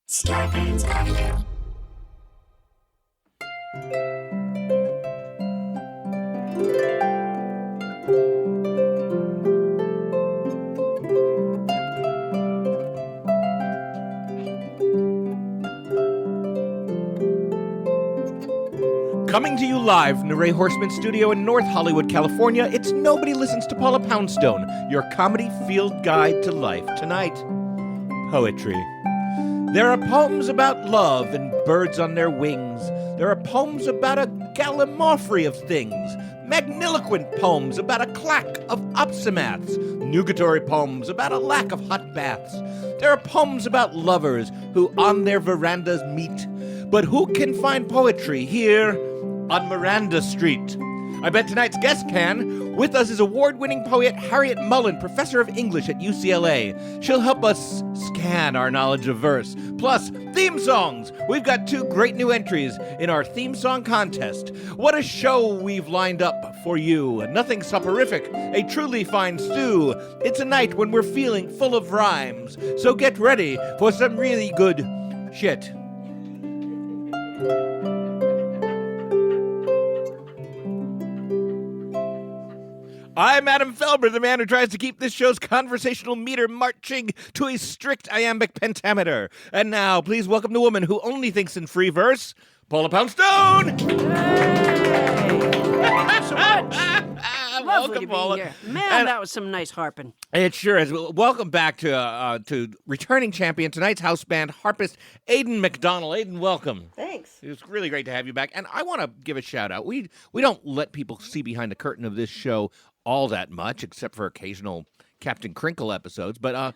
Scarpins Avenue. Coming to you live from the Ray Horseman Studio in North Hollywood, California, it's Nobody Listens to Paula Poundstone, your comedy field guide to life. Tonight, poetry. There are poems about love and birds on their wings. There are poems about a gallimaufry of things. Magniloquent poems about a clack of opsimaths. Nugatory poems about a lack of hot baths. There are poems about lovers who on their verandas meet. But who can find poetry here on Miranda Street? I bet tonight's guest can. With us is award-winning poet Harryette Mullen, professor of English at UCLA. She'll help us scan our knowledge of verse. Plus, theme songs. We've got 2 great new entries in our theme song contest. What a show we've lined up for you. Nothing soporific, a truly fine stew. It's a night when we're feeling full of rhymes. So get ready for some really good shit. I'm Adam Felber, the man who tries to keep this show's conversational meter marching to a strict iambic pentameter. And now, please welcome the woman who only thinks in free verse, Paula Poundstone! Hey! Thank you so much. Lovely to be Paula. here. Man, that was some nice harping. It sure is. Welcome back to returning champion, tonight's house band, harpist Aiden Macdonald. Aiden, welcome. Thanks. It's really great to have you back. And I want to give a shout out. We don't let people see behind the curtain of this show all that much, except for occasional Captain Crinkle episodes. But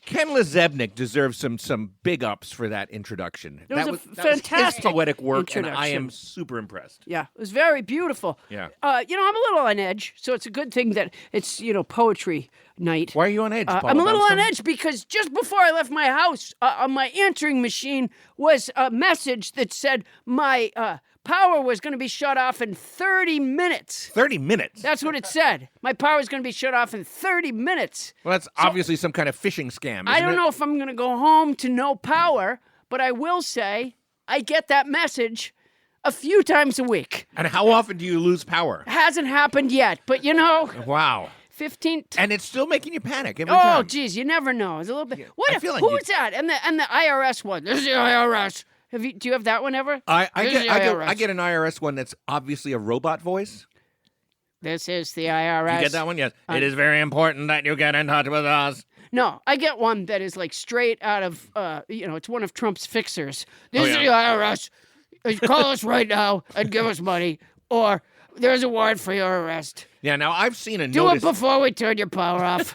Ken Lezebnik deserves some big ups for that introduction. That was fantastic fantastic poetic work, and I introduction. am super impressed. Yeah, it was very beautiful. Yeah. I'm a little on edge, so it's a good thing that it's, poetry night. Why are you on edge, Paula I'm a little on Poundstone? edge because just before I left my house, on my answering machine was a message that said my power was going to be shut off in 30 minutes. 30 minutes? That's what it said. My power was going to be shut off in 30 minutes. Well, that's obviously some kind of phishing scam, I don't isn't it? know if I'm going to go home to no power, but I will say I get that message a few times a week. And how often do you lose power? Hasn't happened yet, but Wow. 15. And it's still making you panic every time. Oh, geez, you never know. It's a little bit. What? I feel like Who's that? And the IRS one. This is the IRS. Do you have that one ever? I This is the IRS. get an IRS one that's obviously a robot voice. This is the IRS. You get that one? Yes. It is very important that you get in touch with us. No, I get one that is like straight out of, it's one of Trump's fixers. This Oh, is yeah. the IRS. Call us right now and give us money, or there's a warrant for your arrest. Yeah, now I've seen a Do notice. it before we turn your power off.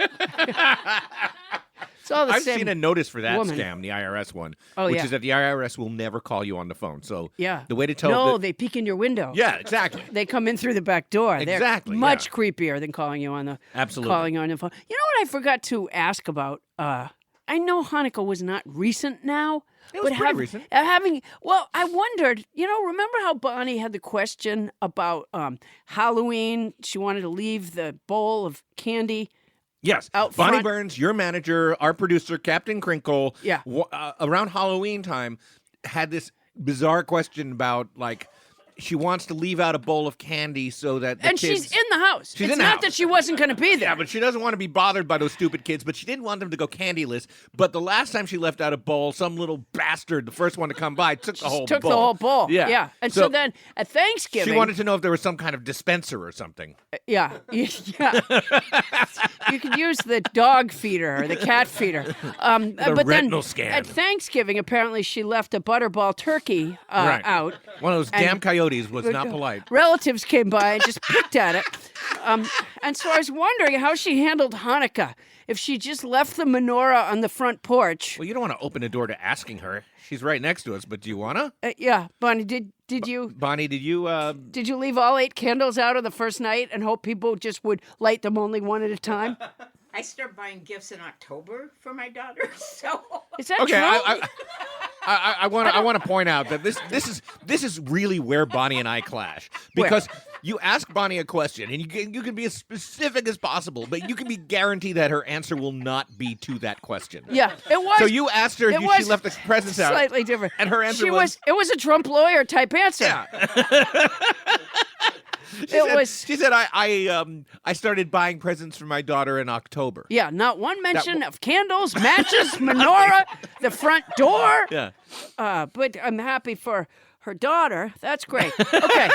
It's all the I've same. seen a notice for that woman. scam, the IRS one, Oh, which yeah. is that the IRS will never call you on the phone. So Yeah. the way to tell No, that- they peek in your window. yeah, exactly. They come in through the back door. Exactly, They're much yeah. creepier than calling you on the Absolutely. calling on the phone. You know what I forgot to ask about? I know Hanukkah was not recent now. It was but pretty recent. I wondered, remember how Bonnie had the question about Halloween? She wanted to leave the bowl of candy. Yes, Out Bonnie front. Burns, your manager, our producer, Captain Crinkle, Yeah. Around Halloween time, had this bizarre question about, like, she wants to leave out a bowl of candy so that the And kids... she's in the house. She's it's in the not house. that she wasn't going to be there. Yeah, but she doesn't want to be bothered by those stupid kids, but she didn't want them to go candyless. But the last time she left out a bowl, some little bastard, the first one to come by, took the whole Took bowl. the whole bowl. Yeah. And so then at Thanksgiving, She wanted to know if there was some kind of dispenser or something. Yeah. You could use the dog feeder or the cat feeder. But then retinal scan. at Thanksgiving, apparently she left a butterball turkey Right. out. One of those damn coyotes was not polite. Relatives came by and just picked at it. And so I was wondering how she handled Hanukkah. If she just left the menorah on the front porch. Well, you don't want to open the door to asking her. She's right next to us, but do you want to? Yeah, Bonnie, did you Bonnie, did you... Did you leave all 8 candles out on the first night and hope people just would light them only one at a time? I start buying gifts in October for my daughter, so Is that Okay, true? I want to point out that this is really where Bonnie and I clash, because You ask Bonnie a question, and you can be as specific as possible, but you can be guaranteed that her answer will not be to that question. Yeah, it was. So you asked her if she left the presents out. Slightly different. And her answer it was a Trump lawyer type answer. Yeah. She said, I started buying presents for my daughter in October. Yeah, not one mention of candles, matches, menorah, the front door. Yeah. But I'm happy for her daughter. That's great. Okay.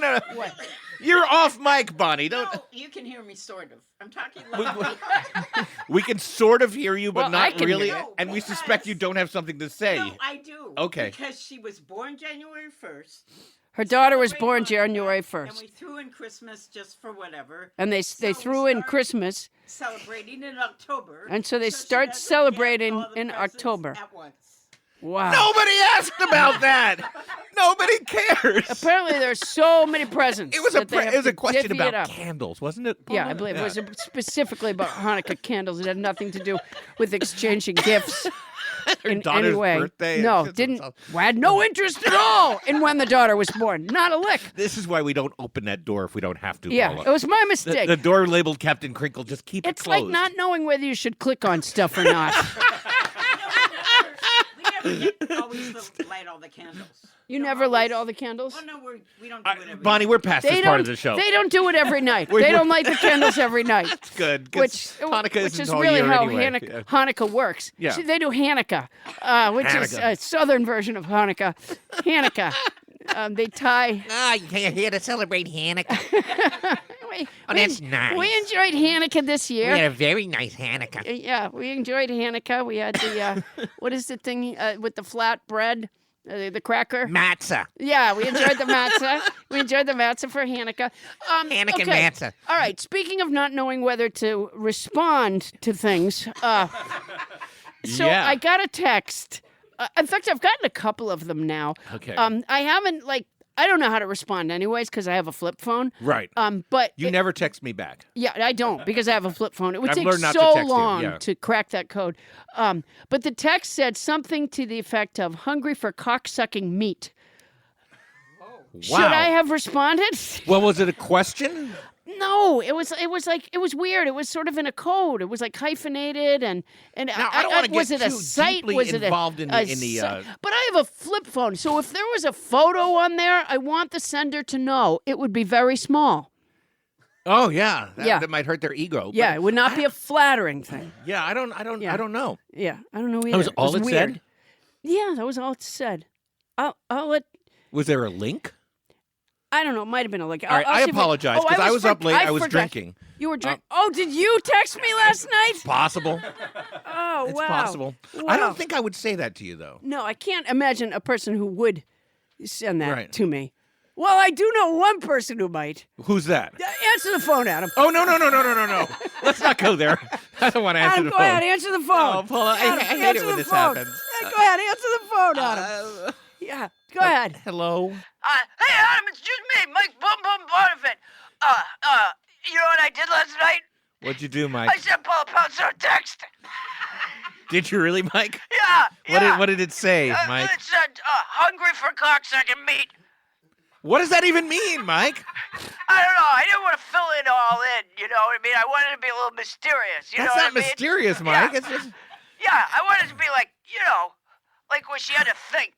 No. What? You're off mic, Bonnie. Don't. No, you can hear me sort of. I'm talking loudly. We can sort of hear you, but Well, I not can really. hear you. And we suspect you don't have something to say. No, I do. Okay. Because she was born January 1st. Her daughter was born Celebrating January And 1st. we threw in Christmas just for whatever. And they So we threw in start Christmas. Celebrating in October. And so they she start doesn't celebrating get all the in presents October. At once. Wow. Nobody asked about that. Nobody cares. Apparently there's so many presents. It was that they have a to question divvy it about up. candles, wasn't it? Yeah, Paula? I believe it was specifically about Hanukkah candles. It had nothing to do with exchanging gifts Her in daughter's any way. birthday. No, It's didn't. all- I had no interest at all in when the daughter was born. Not a lick. This is why we don't open that door if we don't have to. Yeah, Paula. it was my The, mistake. the door labeled Captain Crinkle. Just keep It's it closed. like not knowing whether you should click on stuff or not. We never always light all the candles. You never light all the candles? Oh, no, we don't do it every Bonnie, we're past this part of the show. They don't do it every night. We're- They don't light the candles every night. Good. 'cause Which Hanukkah which isn't is all really year how anyway. Hanukkah works. Yeah. See, they do Hanukkah, which is Hanukkah. a southern version of Hanukkah. Hanukkah. They tie. You're here to celebrate Hanukkah. That's nice. We enjoyed Hanukkah this year. a very nice Hanukkah. Yeah, we enjoyed Hanukkah. We had the what is the thing with the flat bread, the cracker? Matzah. Yeah, we enjoyed the matzah. We enjoyed the matzah for Hanukkah. Hanukkah okay. matzah. All right. Speaking of not knowing whether to respond to things, so Yeah. I got a text. In fact, I've gotten a couple of them now. Okay. I haven't I don't know how to respond anyways because I have a flip phone. Right. But You never text me back. yeah, I don't because I have a flip phone. It would I've take learned not to so text you, long yeah. to crack that code. But the text said something to the effect of "hungry for cocksucking meat." Wow. Should I have responded? Well, was it a question? No, it was weird. It was sort of in a code. It was like hyphenated and Now, I don't wanna was get it a too site? deeply Was it involved in the- site? But I have a flip phone, so if there was a photo on there, I want the sender to know it would be very small. Oh yeah. Yeah. That might hurt their ego. Yeah, it would not be a flattering thing. Yeah. I don't know. Yeah, I don't know either. That was all it it weird. said? Yeah, that was all it said. I'll let. Was there a link? I don't know. It might have been a link. All right. I apologize because I was up late. I was drinking. You were drinking. Oh, did you text me last night? Possible. Oh, It's wow. possible. Wow. I don't think I would say that to you though. No, I can't imagine a person who would send that Right. to me. Well, I do know one person who might. Who's that? Answer the phone, Adam. Oh no. Let's not go there. I don't want to answer Adam, the go phone. ahen, answer the phone. Oh, Paula, I Adam, hate answer it when the this phone. happens. Yeah, go ahead, answer the phone, Adam. Yeah, go ahead. Hello. Hey, Adam, it's just me, Mike Bum Bum Bonifant. You know what I did last night? What'd you do, Mike? I sent Paula Poundstone a text. Did you really, Mike? Yeah. What did it say, Mike? It said, hungry for cocksucking meat. What does that even mean, Mike? I don't know. I didn't want to fill it all in. You know what I mean? I wanted to be a little mysterious. You That's know not what I mean? mysterious, Mike. Yeah. It's just Yeah, I wanted to be like, like when she had to think.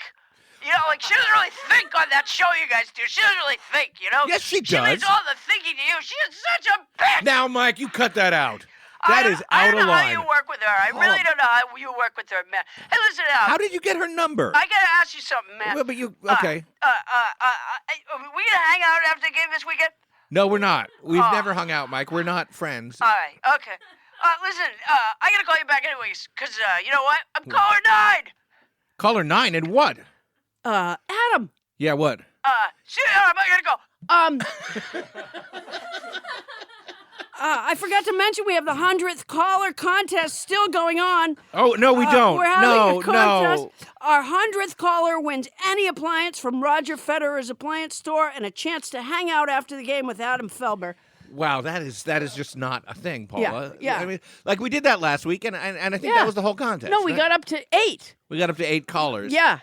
You know, like she doesn't really think on that show you guys do. She doesn't really think, you know? Yes, she She leaves does. all the thinking to you. She is such a bitch. Now, Mike, you cut that out. That is I out don't of know line. how you work with her. I really don't know how you work with her, man. Hey, listen out. How did you get her number? I gotta ask you something, man. Well, but you okay? We gonna hang out after the game this weekend? No, we're not. We've never hung out, Mike. We're not friends. All right, okay. Listen, I gotta call you back anyways, cause you know what? I'm caller 9. Caller 9 and what? Adam. Yeah, what? See you, Adam. I gotta go. I forgot to mention we have the 100th caller contest still going on. Oh no, we don't. We're having a contest. No. Our 100th caller wins any appliance from Roger Federer's appliance store and a chance to hang out after the game with Adam Felber. Wow, that is just not a thing, Paula. Yeah. I mean, like we did that last week, and I think that was the whole contest. No, we right? got up to 8. We got up to 8 callers. Yeah.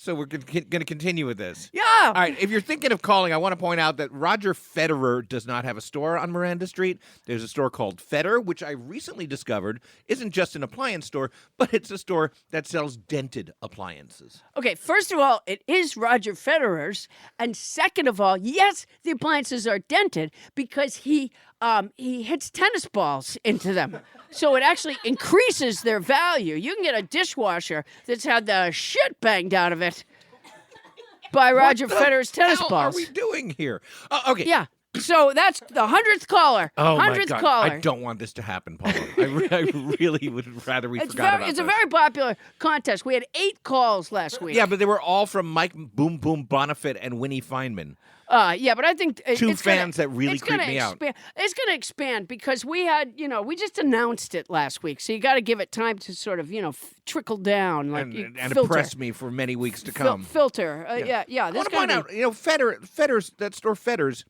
So we're going to continue with this. Yeah. All right. If you're thinking of calling, I want to point out that Roger Federer does not have a store on Miranda Street. There's a store called Feder, which I recently discovered isn't just an appliance store, but it's a store that sells dented appliances. Okay, first of all, it is Roger Federer's, and second of all, yes, the appliances are dented because he hits tennis balls into them. So it actually increases their value. You can get a dishwasher that's had the shit banged out of it by Roger Federer's tennis balls. What are we doing here? Okay. Yeah. So that's the 100th caller. Oh, 100th my God. caller. I don't want this to happen, Paula. I really would rather we forgot about It's this. a very popular contest. We had 8 calls last week. Yeah, but they were all from Mike Boom Boom Bonifit and Winnie Feynman. Yeah, but I think Two it's fans gonna, that really it's creep gonna me out. It's going to expand because we had, we just announced it last week, so you got to give it time to sort of, trickle down, like and filter. oppress me for many weeks to come. Filter, yeah. I want to point out, Federer's, that store Federer's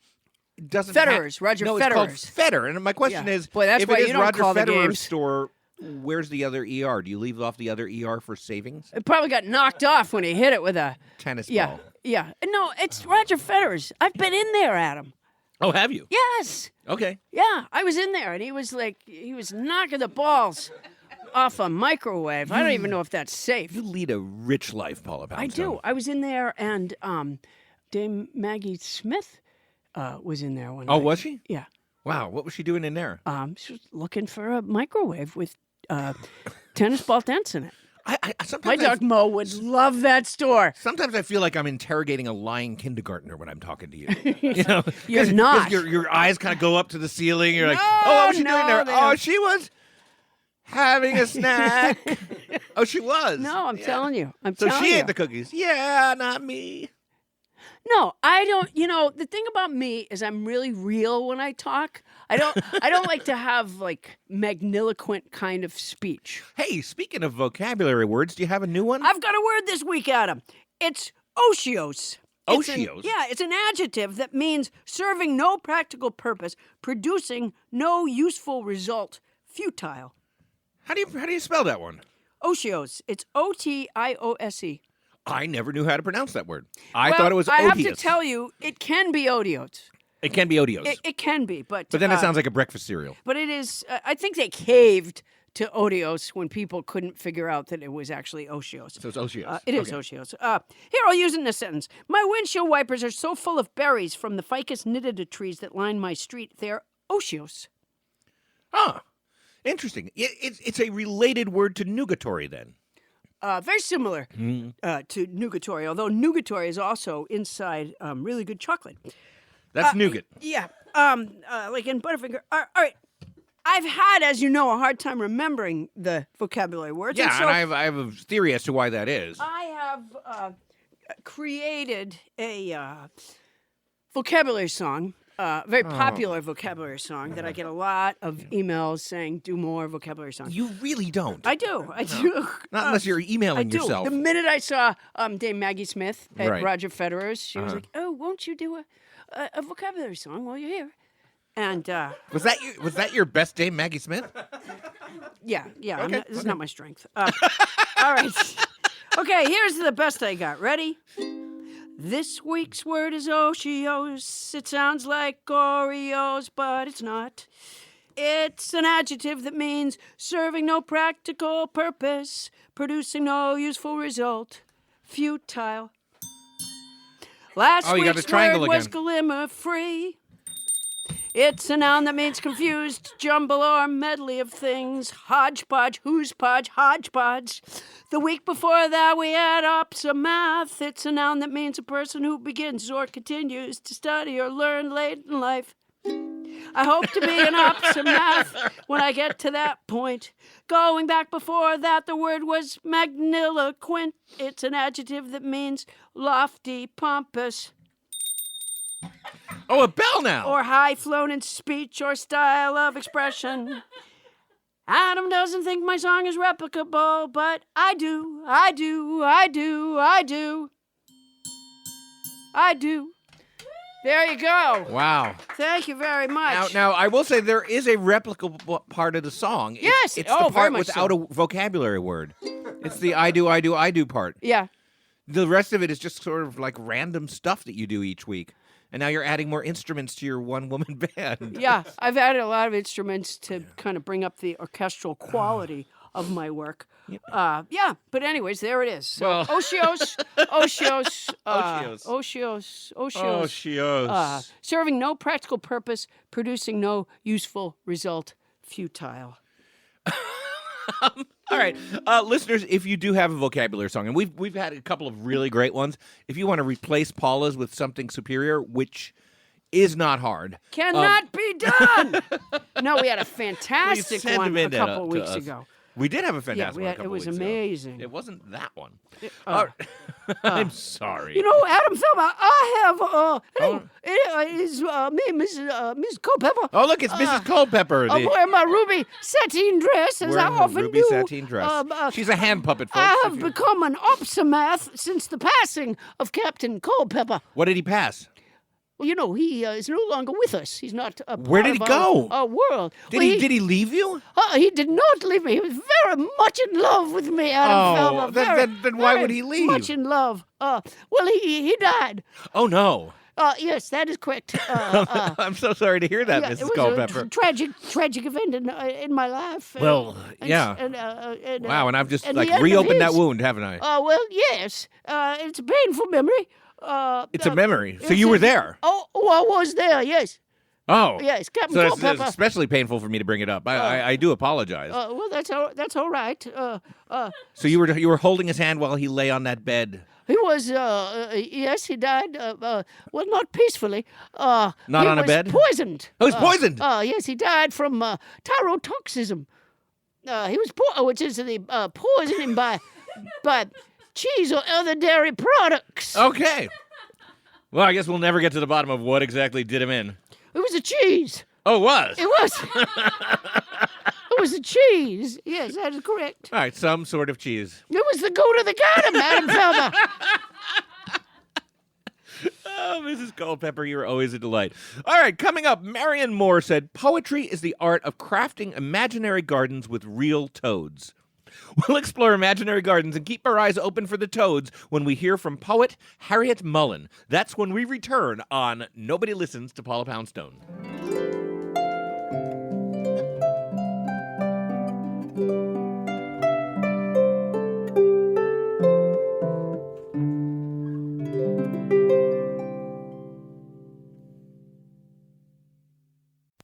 doesn't Federer's, Roger no, it's called Federer's. Feder. And my question Yeah. is, Boy, that's if why it is you don't Roger call the Federer's games. store, where's the other ER? Do you leave off the other ER for savings? It probably got knocked off when he hit it with a Tennis yeah, ball. yeah. No, it's Roger Federer's. I've been in there, Adam. Oh, have you? Yes. Okay. Yeah, I was in there, and he was knocking the balls off a microwave. I don't even know if that's safe. You lead a rich life, Paula Poundstone. I do. I was in there, and Dame Maggie Smith was in there one night. Oh, was she? Yeah. Wow. What was she doing in there? She was looking for a microwave with tennis ball dents in it. I My sometimes dog Mo would love that store. Sometimes I feel like I'm interrogating a lying kindergartner when I'm talking to you. You know, You're 'cause not. Your eyes kind of go up to the ceiling. You're like, No, oh, what was she doing no, there? man. Oh, she was having a snack. Oh, she was. No, I'm telling you. So telling she you. ate the cookies. Yeah, not me. No, I don't. The thing about me is I'm really real when I talk. I don't like to have like magniloquent kind of speech. Hey, speaking of vocabulary words, do you have a new one? I've got a word this week, Adam. It's otiose. Otiose? It's an adjective that means serving no practical purpose, producing no useful result, futile. How do you spell that one? Otiose. It's O-T-I-O-S-E. I never knew how to pronounce that word. I thought it was I odious. have to tell you, it can be odiose. It can be odious. It can be, but then it sounds like a breakfast cereal. But it is. I think they caved to odios when people couldn't figure out that it was actually otiose. So it's otiose. It is otiose. Here, I'll use it in a sentence. My windshield wipers are so full of berries from the ficus nitida trees that line my street. They're otiose. Huh. Interesting. It's a related word to nugatory then. Very similar to nugatory, although nugatory is also inside really good chocolate. That's nougat. Yeah, like in Butterfinger. All right. I've had, as you know, a hard time remembering the vocabulary words. Yeah, so and I have a theory as to why that is. I have created a vocabulary song, very popular vocabulary song that I get a lot of emails saying, do more vocabulary songs. You really don't. I do. Not unless you're emailing I do. yourself. The minute I saw Dame Maggie Smith at Right. Roger Federer's, she was like, oh, won't you do a vocabulary song while you're here? And Was that your best Dame Maggie Smith? yeah, Okay, this is not my strength. All right. Okay, here's the best I got. Ready? This week's word is otiose. It sounds like Oreos, but it's not. It's an adjective that means serving no practical purpose, producing no useful result, futile. Last Oh, you got week's the triangle word was again. glimmer-free. It's a noun that means confused, jumble, or medley of things. Hodgepodge, who's podge, hodgepodge. The week before that, we had ops of math. It's a noun that means a person who begins or continues to study or learn late in life. I hope to be an ops of math when I get to that point. Going back before that, the word was magniloquent. It's an adjective that means lofty, pompous, Oh, a bell now. or high-flown in speech or style of expression. Adam doesn't think my song is replicable, but I do. There you go. Wow. Thank you very much. Now, I will say there is a replicable part of the song. Yes. It's Oh, the very part much without so. a vocabulary word. It's the I do part. Yeah. The rest of it is just sort of like random stuff that you do each week. And now you're adding more instruments to your one-woman band. Yeah, I've added a lot of instruments to kind of bring up the orchestral quality of my work. Yeah, but anyways, there it is. So, Well- Oshios, serving no practical purpose, producing no useful result, futile. All right, listeners, if you do have a vocabulary song, and we've had a couple of really great ones, if you want to replace Paula's with something superior, which is not hard. Cannot be done. No, we had a fantastic send one them in a couple to weeks us. ago. We did have a fantastic one. Yeah, it was amazing. It wasn't that one. uh, I'm sorry. You know, Adam Thelma, I have his name is Miss Culpepper. Oh, look, it's Mrs. Culpepper. I'm wearing my ruby sateen dress, as I Wearing her often ruby do. sateen dress. She's a hand puppet, folks. I have become an opsomath since the passing of Captain Culpepper. What did he pass? Well, you know, he is no longer with us. He's not a part Where did he of go? Our world. Did he leave you? He did not leave me. He was very much in love with me, Adam Thelma. Then why very would he leave? Much in love. Well, he died. Oh, no. Yes, that is correct. I'm so sorry to hear that, Yeah, Mrs. it was Culpepper. a tragic event in my life. Well, yeah. Wow, and I've just and the end of reopened that his. wound, haven't I? Well, yes. It's a painful memory. It's a memory. So you were there. Oh, I was there. Yes. Oh. Yes, Captain So it's Culpepper. especially painful for me to bring it up. I do apologize. Well, that's all right. So you were holding his hand while he lay on that bed. He was, yes, he died, well, not peacefully. Not on a bed? Poisoned. Oh, he's poisoned? Yes, he died from tyrotoxism. He was, which is the poisoning by cheese or other dairy products. Okay. Well, I guess we'll never get to the bottom of what exactly did him in. It was a cheese. Oh, it was? It was. It was a cheese. Yes, that is correct. All right, some sort of cheese. It was the goat of the garden, Madam Thelma. Oh, Mrs. Culpepper, you're always a delight. All right, coming up, Marion Moore said, poetry is the art of crafting imaginary gardens with real toads. We'll explore imaginary gardens and keep our eyes open for the toads when we hear from poet Harryette Mullen. That's when we return on Nobody Listens to Paula Poundstone.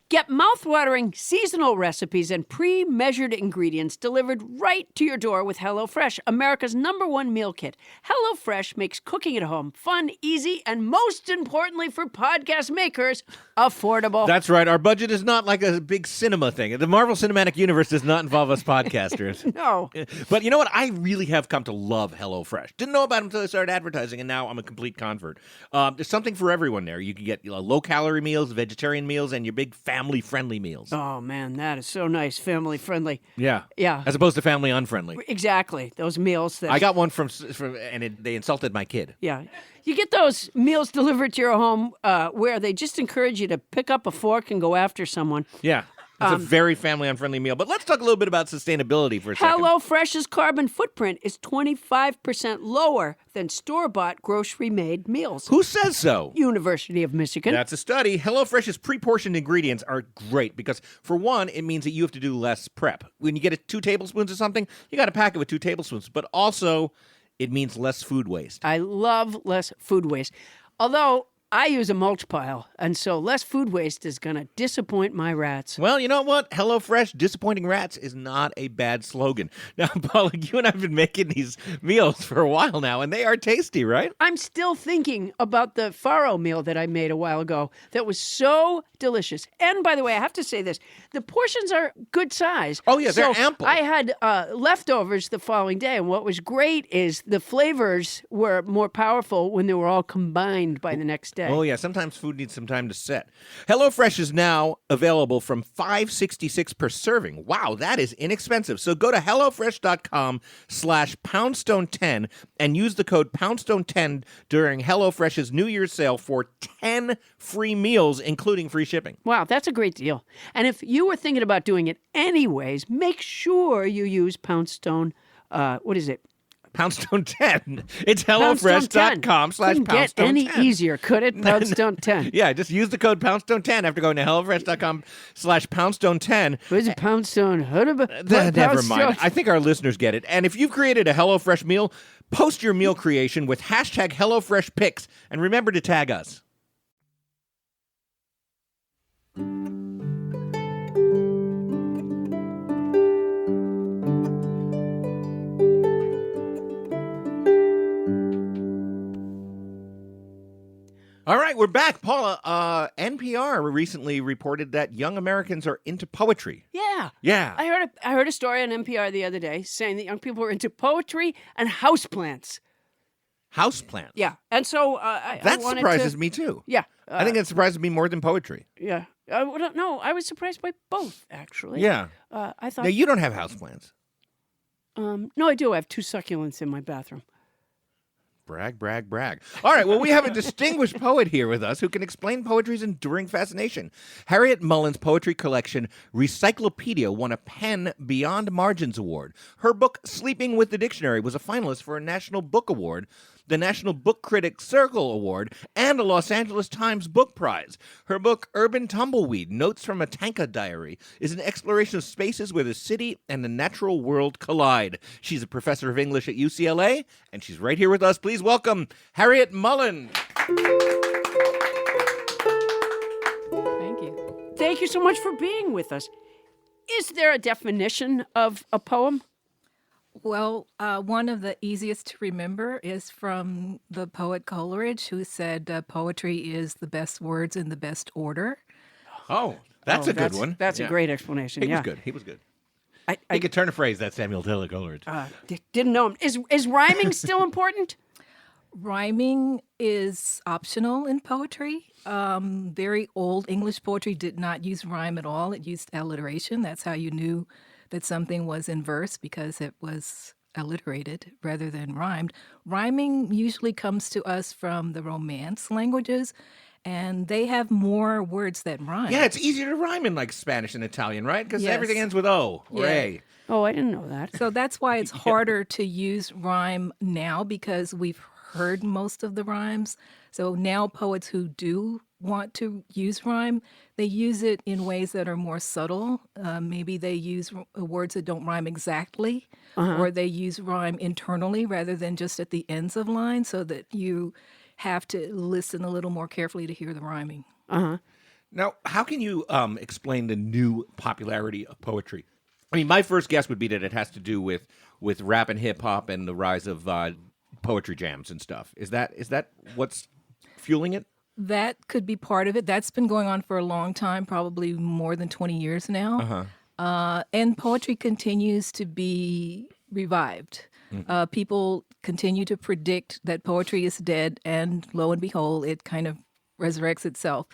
Get mouth-watering seasonal recipes and pre-measured ingredients delivered right to your door with HelloFresh, America's #1 meal kit. HelloFresh makes cooking at home fun, easy, and most importantly for podcast makers, affordable. That's right. Our budget is not like a big cinema thing. The Marvel Cinematic Universe does not involve us podcasters. No. But you know what? I really have come to love HelloFresh. Didn't know about them until I started advertising, and now I'm a complete convert. There's something for everyone there. You can get low-calorie meals, vegetarian meals, and your big family-friendly meals. Oh, man, that is so nice. Family-friendly. Yeah. Yeah. As opposed to family-unfriendly. Exactly. Those meals that... I got one they insulted my kid. Yeah. You get those meals delivered to your home where they just encourage you to pick up a fork and go after someone. Yeah. It's a very family-unfriendly meal. But let's talk a little bit about sustainability for a second. HelloFresh's carbon footprint is 25% lower than store-bought grocery-made meals. Who says so? University of Michigan. That's a study. HelloFresh's pre-portioned ingredients are great because, for one, it means that you have to do less prep. When you get 2 tablespoons of something, you got to pack it with 2 tablespoons. But also, it means less food waste. I love less food waste. Although I use a mulch pile, and so less food waste is going to disappoint my rats. Well, you know what? HelloFresh, disappointing rats is not a bad slogan. Now, Paula, you and I have been making these meals for a while now, and they are tasty, right? I'm still thinking about the farro meal that I made a while ago that was so delicious. And by the way, I have to say this, the portions are good size. Oh, yeah, they're So ample. I had leftovers the following day, and what was great is the flavors were more powerful when they were all combined by the next day. Oh, yeah. Sometimes food needs some time to set. HelloFresh is now available from $5.66 per serving. Wow, that is inexpensive. So go to HelloFresh.com/Poundstone10 and use the code Poundstone10 during HelloFresh's New Year's sale for 10 free meals, including free shipping. Wow, that's a great deal. And if you were thinking about doing it anyways, make sure you use Poundstone, what is it? Poundstone 10. It's Poundstone 10. HelloFresh.com/Poundstone10. Couldn't get any easier, could it? Poundstone 10. Yeah, just use the code Poundstone10 after going to HelloFresh.com/Poundstone10. Where's a Poundstone? Never mind. I think our listeners get it. And if you've created a HelloFresh meal, post your meal creation with hashtag HelloFreshPics and remember to tag us. All right, we're back. Paula, NPR recently reported that young Americans are into poetry. Yeah. Yeah. I heard a story on NPR the other day saying that young people are into poetry and houseplants. Houseplants? Yeah. And so that surprises me, too. Yeah. I think it surprises me more than poetry. Yeah. No, I was surprised by both, actually. Yeah. I thought... Now, you don't have houseplants. No, I do. I have 2 succulents in my bathroom. Brag, brag, brag. All right, well, we have a distinguished poet here with us who can explain poetry's enduring fascination. Harryette Mullen's poetry collection, Recyclopedia, won a Pen Beyond Margins Award. Her book, Sleeping with the Dictionary, was a finalist for a National Book Award, the National Book Critics Circle Award, and a Los Angeles Times Book Prize. Her book, Urban Tumbleweed, Notes from a Tanka Diary, is an exploration of spaces where the city and the natural world collide. She's a professor of English at UCLA, and she's right here with us. Please welcome Harryette Mullen. Thank you. Thank you so much for being with us. Is there a definition of a poem? Well, one of the easiest to remember is from the poet Coleridge, who said poetry is the best words in the best order. Oh, that's a good one. That's a great explanation. He yeah. was good. He was good. I He could turn a phrase, that Samuel Taylor Coleridge. didn't know him. Is rhyming still important? Rhyming is optional in poetry. Very old English poetry did not use rhyme at all. It used alliteration. That's how you knew that something was in verse, because it was alliterated rather than rhymed. Rhyming usually comes to us from the Romance languages, and they have more words that rhyme. Yeah, it's easier to rhyme in like Spanish and Italian, right? Because Yes. everything ends with O or Yeah. A. Oh, I didn't know that. So that's why it's harder to use rhyme now, because we've heard most of the rhymes. So now poets who do want to use rhyme, they use it in ways that are more subtle. Maybe they use words that don't rhyme exactly, or they use rhyme internally rather than just at the ends of lines, so that you have to listen a little more carefully to hear the rhyming. Now, how can you explain the new popularity of poetry? I mean, my first guess would be that it has to do with rap and hip hop and the rise of poetry jams and stuff. Is that what's fueling it? That could be part of it. That's been going on for a long time, probably more than 20 years now. And poetry continues to be revived. People continue to predict that poetry is dead, and lo and behold, it kind of resurrects itself.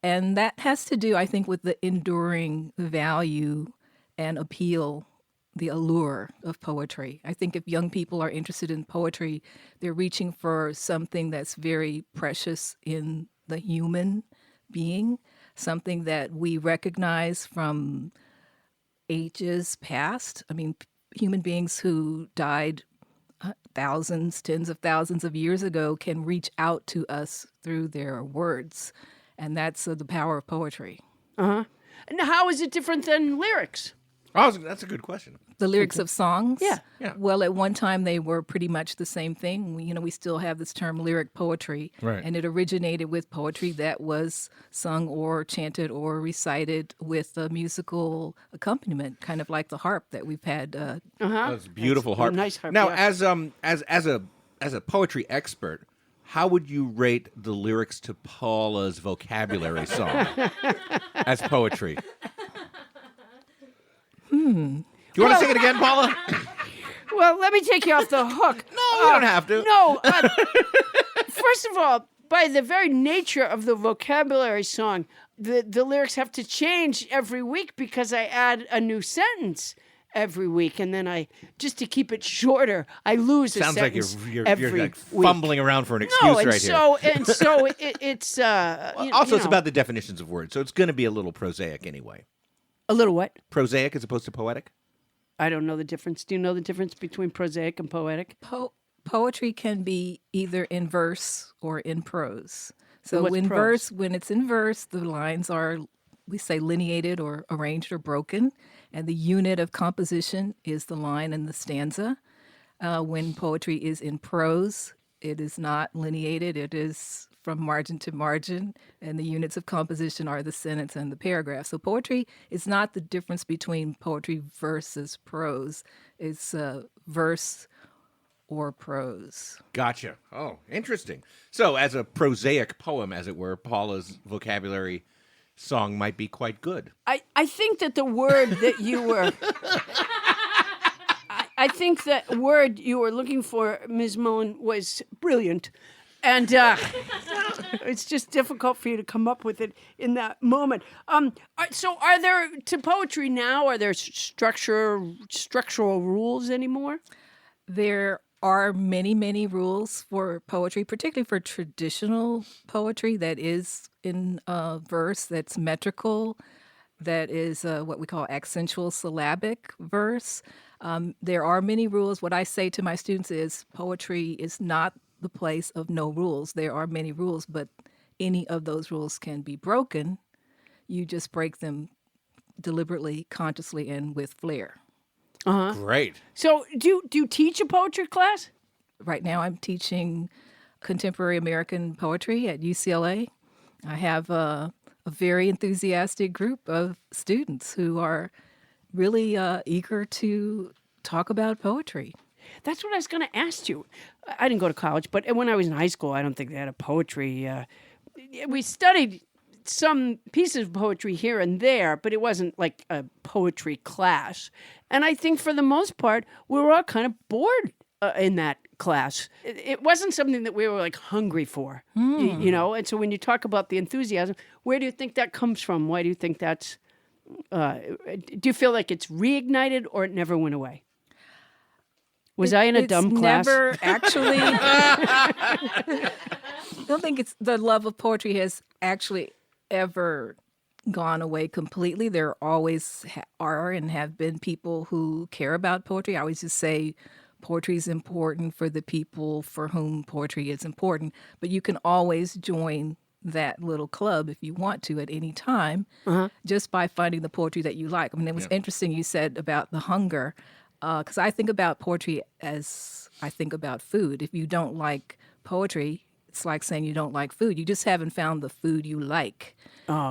And that has to do, I think, with the enduring value and appeal, the allure of poetry. I think if young people are interested in poetry, they're reaching for something that's very precious in the human being, something that we recognize from ages past. I mean, human beings who died thousands, tens of thousands of years ago can reach out to us through their words. And that's the power of poetry. And how is it different than lyrics? Oh, that's a good question. The lyrics of songs? Yeah. Well, at one time they were pretty much the same thing. We still have this term lyric poetry. Right. And it originated with poetry that was sung or chanted or recited with a musical accompaniment, kind of like the harp that we've had. That's beautiful harp. Nice harp. Now, yeah. as a poetry expert, how would you rate the lyrics to Paula's vocabulary song as poetry? Do you want to sing it again, Paula? Well, let me take you off the hook. No, you don't have to. No. First of all, by the very nature of the vocabulary song, the lyrics have to change every week because I add a new sentence every week, and then just to keep it shorter, I lose a Sounds like sentence you're every like week. fumbling around for an excuse and right so, here. And so it's Also, it's about the definitions of words, so it's going to be a little prosaic anyway. a little what? Prosaic as opposed to poetic? I don't know the difference. Do you know the difference between prosaic and poetic? Poetry can be either in verse or in prose. So what's prose? when it's in verse, the lines are, we say, lineated or arranged or broken, and the unit of composition is the line and the stanza. When poetry is in prose, it is not lineated. It is from margin to margin, and the units of composition are the sentence and the paragraph. So poetry is not the difference between poetry versus prose. It's verse or prose. Gotcha. Oh, interesting. So, as a prosaic poem, as it were, Paula's vocabulary song might be quite good. I think that the word that you were... I think that word you were looking for, Ms. Mullen, was brilliant. And it's just difficult for you to come up with it in that moment. So are there, to poetry now, are there structural rules anymore? There are many, many rules for poetry, particularly for traditional poetry that is in verse, that's metrical, that is what we call accentual syllabic verse. There are many rules. What I say to my students is poetry is not the place of no rules. There are many rules, but any of those rules can be broken. You just break them deliberately, consciously, and with flair. Great. So do you teach a poetry class? Right now I'm teaching contemporary American poetry at UCLA. I have a very enthusiastic group of students who are really eager to talk about poetry. That's what I was going to ask you. I didn't go to college, but when I was in high school, I don't think they had a poetry. We studied some pieces of poetry here and there, but it wasn't like a poetry class. And I think for the most part, we were all kind of bored in that class. It wasn't something that we were like hungry for, you know? And so when you talk about the enthusiasm, where do you think that comes from? Why do you think that's, do you feel like it's reignited or it never went away? Was I in a dumb class? Never actually. I don't think it's the love of poetry has actually ever gone away completely. There always are and have been people who care about poetry. I always just say poetry is important for the people for whom poetry is important, but you can always join that little club if you want to at any time, just by finding the poetry that you like. I mean, it was interesting you said about the hunger, because I think about poetry as I think about food. If you don't like poetry, it's like saying you don't like food. You just haven't found the food you like.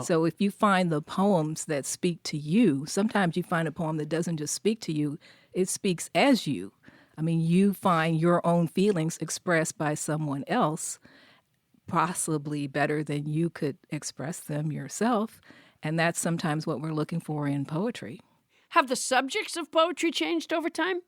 So if you find the poems that speak to you, sometimes you find a poem that doesn't just speak to you, it speaks as you. I mean, you find your own feelings expressed by someone else, possibly better than you could express them yourself. And that's sometimes what we're looking for in poetry. Have the subjects of poetry changed over time?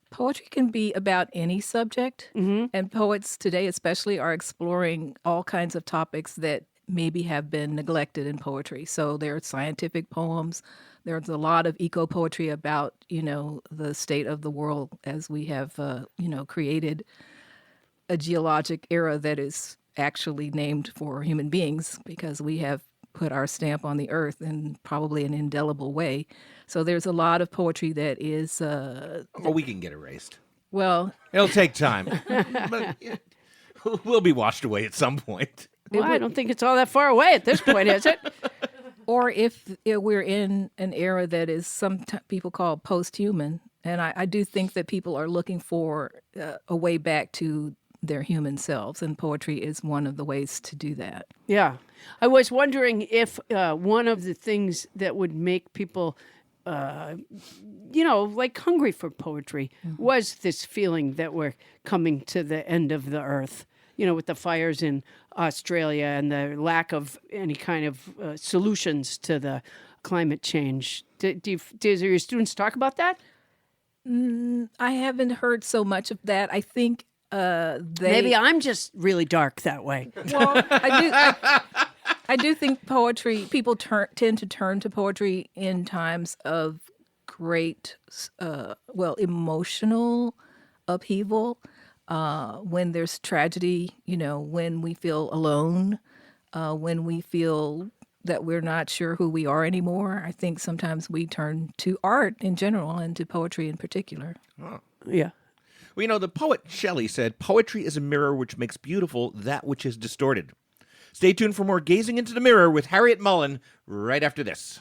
Poetry can be about any subject, and poets today especially are exploring all kinds of topics that maybe have been neglected in poetry. So there are scientific poems. There's a lot of eco-poetry about, the state of the world as we have, created a geologic era that is actually named for human beings because we have put our stamp on the earth in probably an indelible way. So there's a lot of poetry that is... we can get erased. Well... It'll take time. But we'll be washed away at some point. Well, I don't think it's all that far away at this point, is it? Or if we're in an era that is some people call post-human, and I do think that people are looking for a way back to their human selves, and poetry is one of the ways to do that. Yeah. I was wondering if one of the things that would make people, hungry for poetry was this feeling that we're coming to the end of the earth, with the fires in Australia and the lack of any kind of solutions to the climate change. Do your students talk about that? I haven't heard so much of that. I think maybe I'm just really dark that way. Well, I do think people tend to turn to poetry in times of great, emotional upheaval, when there's tragedy, when we feel alone, when we feel that we're not sure who we are anymore, I think sometimes we turn to art in general and to poetry in particular. Yeah. Well, the poet Shelley said, "Poetry is a mirror which makes beautiful that which is distorted." Stay tuned for more Gazing into the Mirror with Harryette Mullen right after this.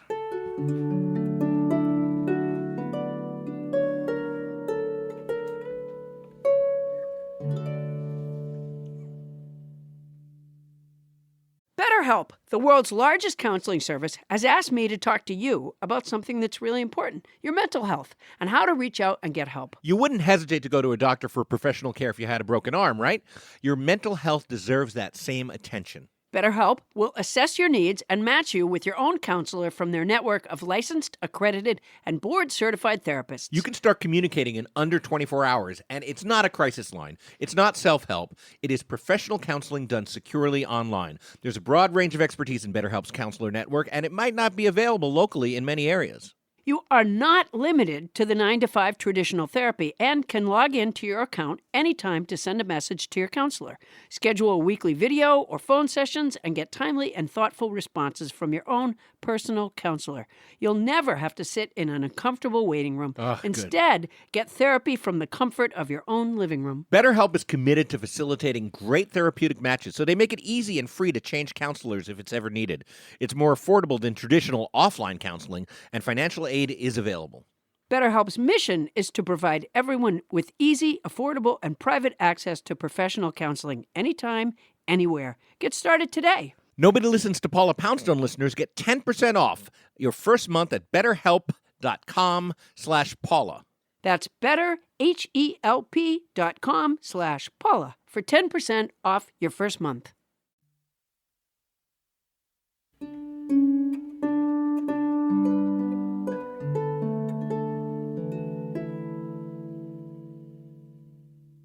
BetterHelp, the world's largest counseling service, has asked me to talk to you about something that's really important, your mental health, and how to reach out and get help. You wouldn't hesitate to go to a doctor for professional care if you had a broken arm, right? Your mental health deserves that same attention. BetterHelp will assess your needs and match you with your own counselor from their network of licensed, accredited, and board-certified therapists. You can start communicating in under 24 hours, and it's not a crisis line. It's not self-help. It is professional counseling done securely online. There's a broad range of expertise in BetterHelp's counselor network, and it might not be available locally in many areas. You are not limited to the 9-to-5 traditional therapy and can log into your account anytime to send a message to your counselor. Schedule a weekly video or phone sessions and get timely and thoughtful responses from your own personal counselor. You'll never have to sit in an uncomfortable waiting room. Instead, get therapy from the comfort of your own living room. BetterHelp is committed to facilitating great therapeutic matches, so they make it easy and free to change counselors if it's ever needed. It's more affordable than traditional offline counseling, and financial aid is available. BetterHelp's mission is to provide everyone with easy, affordable, and private access to professional counseling anytime, anywhere. Get started today. Nobody Listens to Paula Poundstone listeners get 10% off your first month at betterhelp.com/Paula. That's betterhelp.com/Paula for 10% off your first month.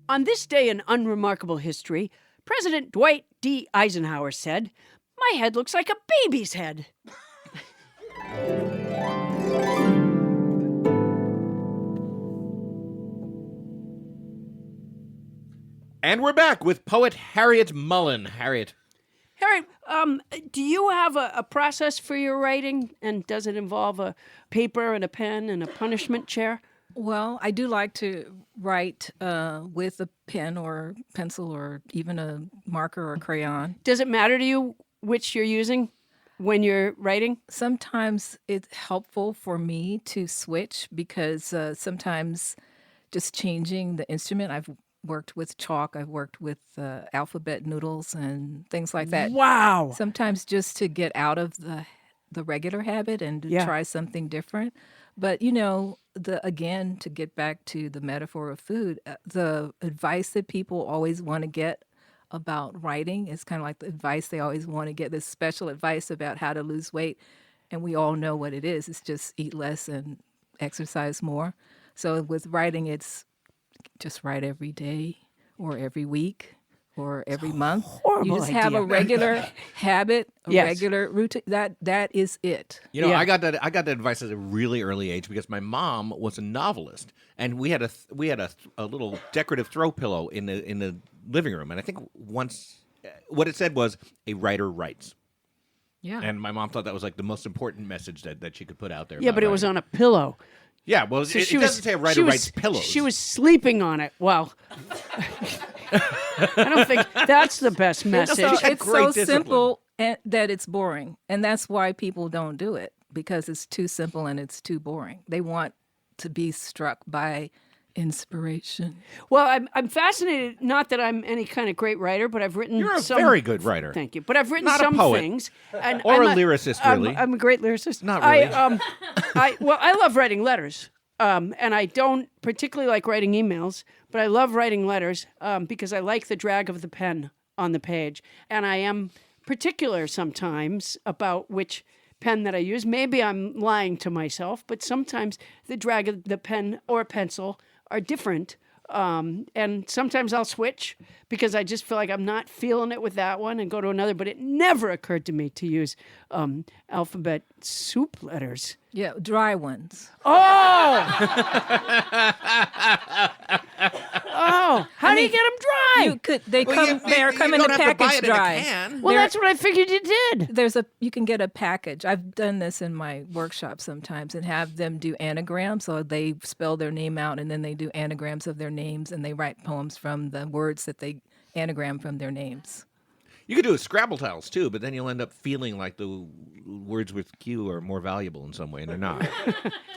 On this day in unremarkable history, President Dwight D. Eisenhower said, "My head looks like a baby's head." And we're back with poet Harryette Mullen. Harriet. Harry, do you have a process for your writing? And does it involve a paper and a pen and a punishment chair? Well, I do like to write with a pen or pencil or even a marker or crayon. Does it matter to you which you're using when you're writing? Sometimes it's helpful for me to switch because sometimes just changing the instrument, I've worked with chalk, I've worked with alphabet noodles and things like that. Wow. Sometimes just to get out of the regular habit and to try something different. But, again, to get back to the metaphor of food, the advice that people always want to get about writing is kind of like the advice they always want to get, this special advice about how to lose weight. And we all know what it is. It's just eat less and exercise more. So with writing, it's just write every day or every week or every month. You just have a regular habit, regular routine. That is it. I got that advice at a really early age because my mom was a novelist, and we had a little decorative throw pillow in the living room, and I think once what it said was a writer writes. Yeah. And my mom thought that was like the most important message that she could put out there. Yeah, but it was on a pillow. Yeah, well, So it doesn't say a writer writes pillows. She was sleeping on it. Well, I don't think that's the best message. It's great so discipline. simple that it's boring. And that's why people don't do it, because it's too simple and it's too boring. They want to be struck by inspiration. Well, I'm fascinated, not that I'm any kind of great writer, but I've written You're a some... very good writer. Thank you. But I've written Not a some poet. things. And Or I'm a lyricist, really. I'm a great lyricist. Not really. I love writing letters. And I don't particularly like writing emails, but I love writing letters because I like the drag of the pen on the page. And I am particular sometimes about which pen that I use. Maybe I'm lying to myself, but sometimes the drag of the pen or pencil are different. And sometimes I'll switch because I just feel like I'm not feeling it with that one and go to another. But it never occurred to me to use alphabet soup letters. Yeah, dry ones. Oh! Oh, how do you get them why? They are coming to package drive. Well, that's what I figured you did. You can get a package. I've done this in my workshop sometimes and have them do anagrams. So they spell their name out and then they do anagrams of their names and they write poems from the words that they anagram from their names. You could do a Scrabble tiles too, but then you'll end up feeling like the words with Q are more valuable in some way, and they're not.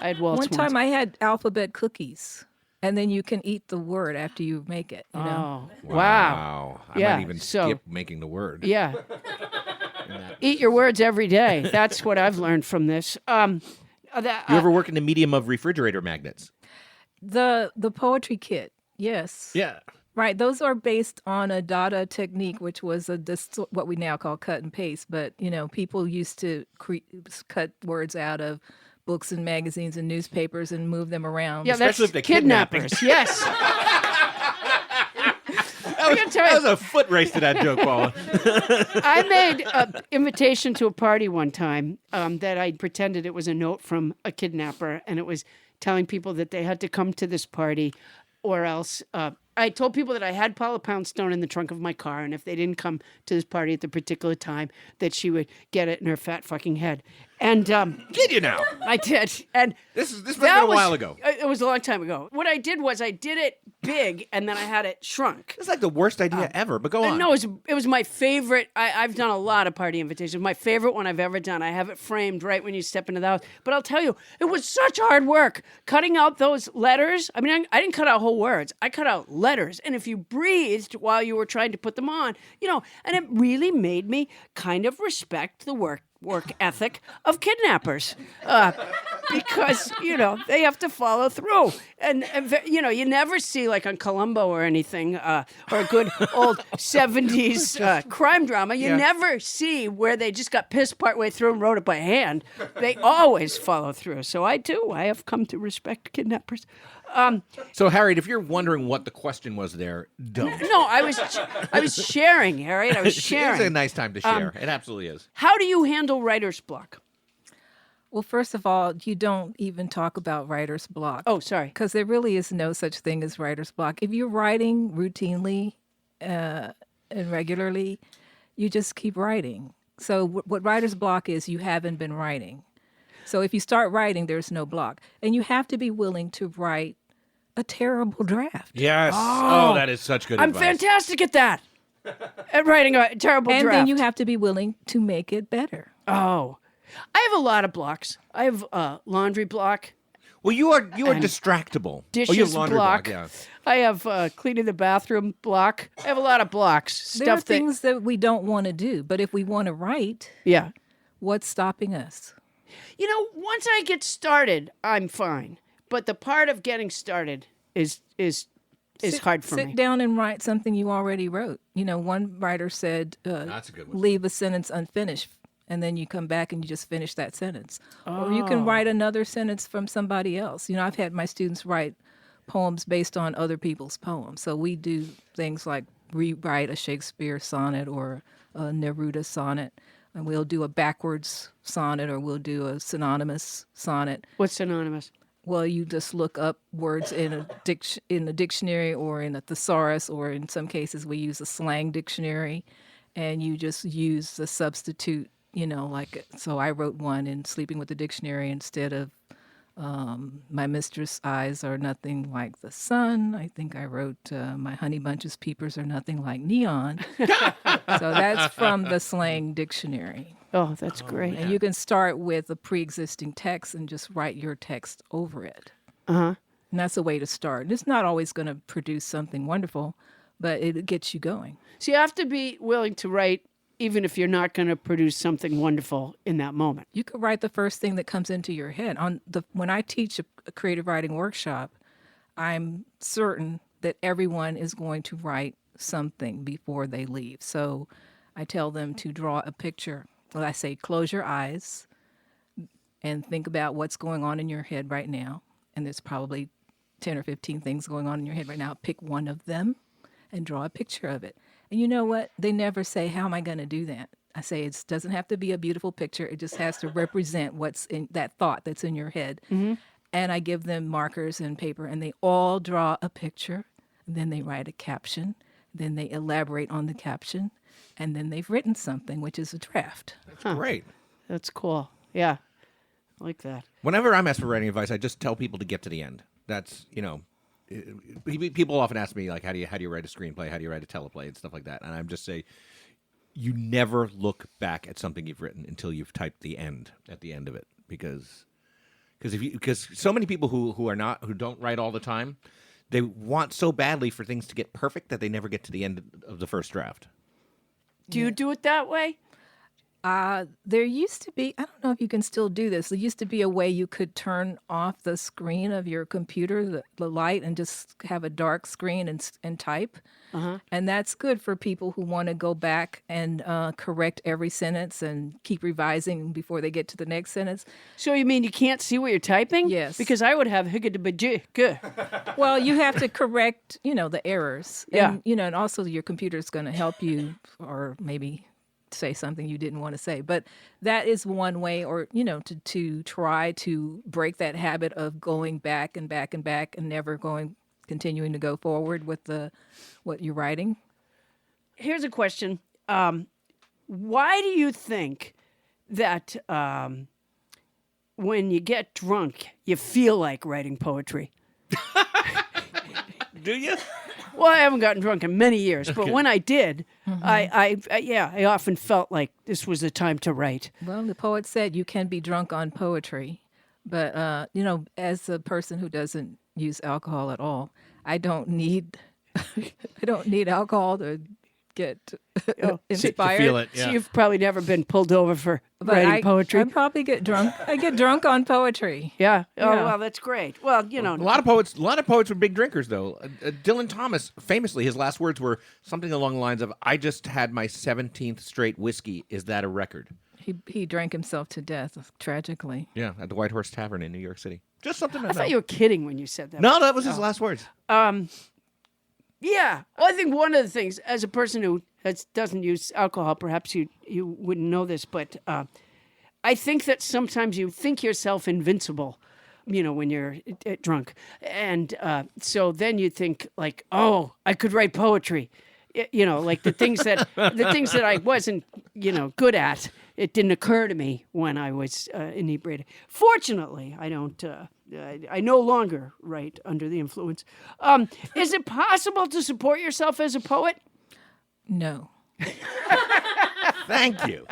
I had Waltz One time I had alphabet cookies, and then you can eat the word after you make it. You know? Oh, wow. I might even skip making the word. Yeah. Eat your words every day. That's what I've learned from this. You ever work in the medium of refrigerator magnets? The poetry kit, yes. Yeah. Right, those are based on a dada technique, which was what we now call cut and paste. But people used to cut words out of books and magazines and newspapers and move them around. Yeah, especially if they're kidnappers. Yes. That was a foot race to that joke, Paula. I made an invitation to a party one time that I pretended it was a note from a kidnapper, and it was telling people that they had to come to this party or else I told people that I had Paula Poundstone in the trunk of my car, and if they didn't come to this party at the particular time, that she would get it in her fat fucking head. And did you now? I did. And this must have been a while ago. It was a long time ago. What I did was I did it big, and then I had it shrunk. It's like the worst idea ever, but go on. No, it was my favorite. I've done a lot of party invitations. My favorite one I've ever done. I have it framed right when you step into the house. But I'll tell you, it was such hard work cutting out those letters. I mean, I didn't cut out whole words. I cut out letters. And if you breathed while you were trying to put them on, and it really made me kind of respect the work ethic of kidnappers because they have to follow through and you never see like on Columbo or anything or a good old 70s crime drama you never see where they just got pissed partway through and wrote it by hand. They always follow through. So I have come to respect kidnappers. So Harriet, if you're wondering what the question was there, don't. No, I was sharing, Harriet. I was sharing. It's a nice time to share. It absolutely is. How do you handle writer's block? Well, first of all, you don't even talk about writer's block. Oh, sorry. Because there really is no such thing as writer's block. If you're writing routinely and regularly, you just keep writing. So what writer's block is, you haven't been writing. So if you start writing, there's no block. And you have to be willing to write a terrible draft. Yes. Oh, that is such good advice. I'm fantastic at that. At writing a terrible draft. And then you have to be willing to make it better. Oh. I have a lot of blocks. I have a laundry block. Well, you are distractible. Dishes you have laundry block. Yeah. I have cleaning the bathroom block. I have a lot of blocks. There are things that we don't want to do, but if we want to write, what's stopping us? Once I get started, I'm fine. But the part of getting started is hard for me. Sit down and write something you already wrote. One writer said, that's a good one. Leave a sentence unfinished, and then you come back and you just finish that sentence. Or you can write another sentence from somebody else. I've had my students write poems based on other people's poems. So we do things like rewrite a Shakespeare sonnet or a Neruda sonnet. And we'll do a backwards sonnet or we'll do a synonymous sonnet. What's synonymous? Well, you just look up words in a dictionary or in a thesaurus, or in some cases we use a slang dictionary, and you just use the substitute, so I wrote one in Sleeping with the Dictionary instead of my mistress' eyes are nothing like the sun. I think I wrote my honey bunches peepers are nothing like neon. So that's from the slang dictionary. Oh, that's great. And you can start with a pre-existing text and just write your text over it. Uh-huh. And that's a way to start. It's not always going to produce something wonderful, but it gets you going. So you have to be willing to write even if you're not going to produce something wonderful in that moment. You could write the first thing that comes into your head. When I teach a creative writing workshop, I'm certain that everyone is going to write something before they leave. So I tell them to draw a picture. Well, I say close your eyes and think about what's going on in your head right now. And there's probably 10 or 15 things going on in your head right now. Pick one of them and draw a picture of it. And you know what? They never say, how am I going to do that? I say it doesn't have to be a beautiful picture. It just has to represent what's in that thought that's in your head. Mm-hmm. And I give them markers and paper, and they all draw a picture. And then they write a caption. then they elaborate on the caption, and then they've written something, which is a draft. Great. That's cool. Yeah. I like that. Whenever I'm asked for writing advice, I just tell people to get to the end. That's, people often ask me, like, how do you write a screenplay? How do you write a teleplay and stuff like that? And I'm just say, you never look back at something you've written until you've typed the end at the end of it, because so many people who don't write all the time, they want so badly for things to get perfect that they never get to the end of the first draft. Do you do it that way? There used to be, I don't know if you can still do this. There used to be a way you could turn off the screen of your computer, the light, and just have a dark screen and type. And that's good for people who want to go back and correct every sentence and keep revising before they get to the next sentence. So you mean you can't see what you're typing? Yes. Because I would have higgity-bajig. Well, you have to correct, the errors. Yeah. And also your computer's going to help you, or maybe say something you didn't want to say. But that is one way, or, to try to break that habit of going back and back and back and never continuing to go forward with what you're writing. Here's a question. Why do you think that when you get drunk, you feel like writing poetry? Do you? Well, I haven't gotten drunk in many years, but when I did, I often felt like this was the time to write. Well, the poet said you can be drunk on poetry, but as a person who doesn't use alcohol at all, I don't need alcohol to get inspired. To feel it, So you've probably never been pulled over for writing poetry. I probably get drunk. I get drunk on poetry. Yeah. Oh, Yeah. well, that's great. Well, A lot of poets were big drinkers, though. Dylan Thomas, famously, his last words were something along the lines of, "I just had my 17th straight whiskey. Is that a record?" He drank himself to death, tragically. Yeah, at the White Horse Tavern in New York City. Just something to I know. thought you were kidding when you said that. No, that was his last words. Yeah. Well, I think one of the things, as a person who doesn't use alcohol, perhaps you wouldn't know this, but I think that sometimes you think yourself invincible, when you're drunk. And so then you think like, oh, I could write poetry. Like the things that I wasn't, good at. It didn't occur to me when I was inebriated. Fortunately, I don't. I no longer write under the influence. Is it possible to support yourself as a poet? No. Thank you.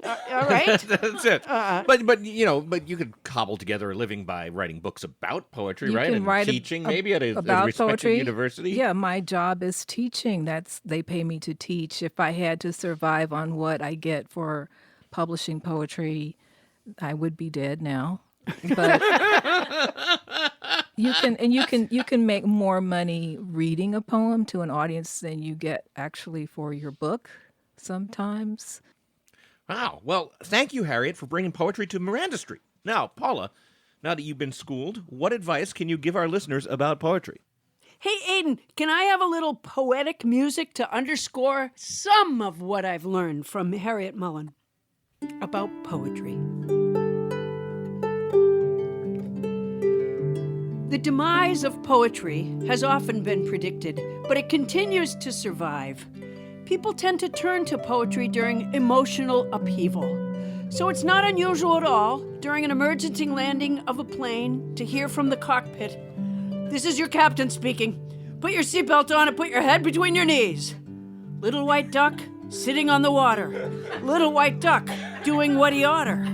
All right. That's it. But you could cobble together a living by writing books about poetry, You right? can And write teaching maybe at a about respected poetry. university. Yeah, my job is teaching. They pay me to teach. If I had to survive on what I get for publishing poetry, I would be dead now. But you can make more money reading a poem to an audience than you get actually for your book sometimes. Wow. Well, thank you, Harriet, for bringing poetry to Miranda Street. Now, Paula, now that you've been schooled, what advice can you give our listeners about poetry? Hey, Aiden, can I have a little poetic music to underscore some of what I've learned from Harryette Mullen about poetry? The demise of poetry has often been predicted, but it continues to survive. People tend to turn to poetry during emotional upheaval. So it's not unusual at all, during an emergency landing of a plane, to hear from the cockpit, "This is your captain speaking. Put your seatbelt on and put your head between your knees. Little white duck sitting on the water. Little white duck doing what he oughter."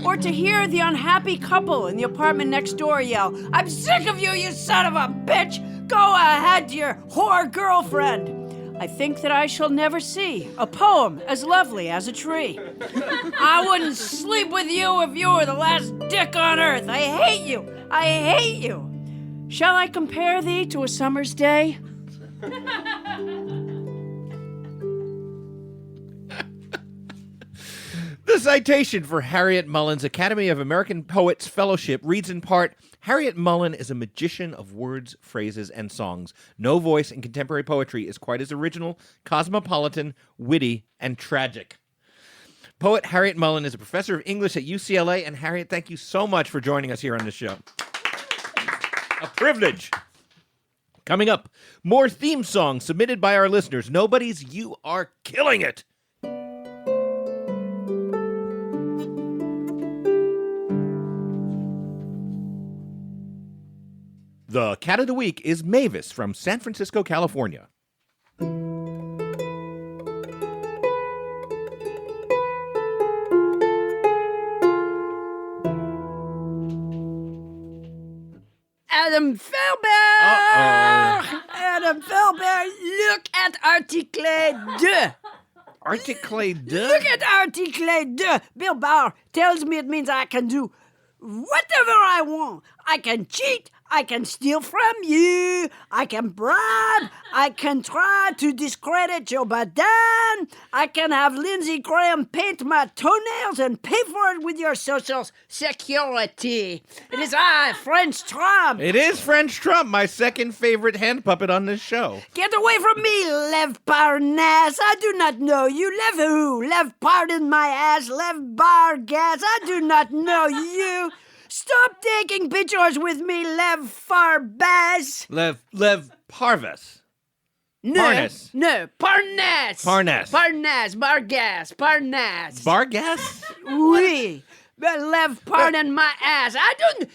Or to hear the unhappy couple in the apartment next door yell, "I'm sick of you, you son of a bitch! Go ahead to your whore girlfriend. I think that I shall never see a poem as lovely as a tree. I wouldn't sleep with you if you were the last dick on earth. I hate you. I hate you. Shall I compare thee to a summer's day?" The citation for Harriette Mullen's Academy of American Poets Fellowship reads in part, "Harriette Mullen is a magician of words, phrases, and songs. No voice in contemporary poetry is quite as original, cosmopolitan, witty, and tragic." Poet Harriette Mullen is a professor of English at UCLA. And Harriet, thank you so much for joining us here on the show. A privilege. Coming up, more theme songs submitted by our listeners. Nobody's You Are Killing It. The cat of the week is Mavis from San Francisco, California. Adam Felberg! Adam Felberg, look at Article 2. Article 2? Look at Article 2. Bill Barr tells me it means I can do whatever I want. I can cheat. I can steal from you. I can bribe. I can try to discredit Joe Biden. I can have Lindsey Graham paint my toenails and pay for it with your social security. It is I, French Trump. It is French Trump, my second favorite hand puppet on this show. Get away from me, Lev Parnas. I do not know you. Lev who? Lev pardon my ass. Lev bar gas. I do not know you. Stop taking pictures with me, Lev Farbaz. Lev Parvas. No, Parnas. no, Parnas. Parnas. Parnas, Bargas, Parnas. Bargas? Oui. But Lev, pardon my ass. I don't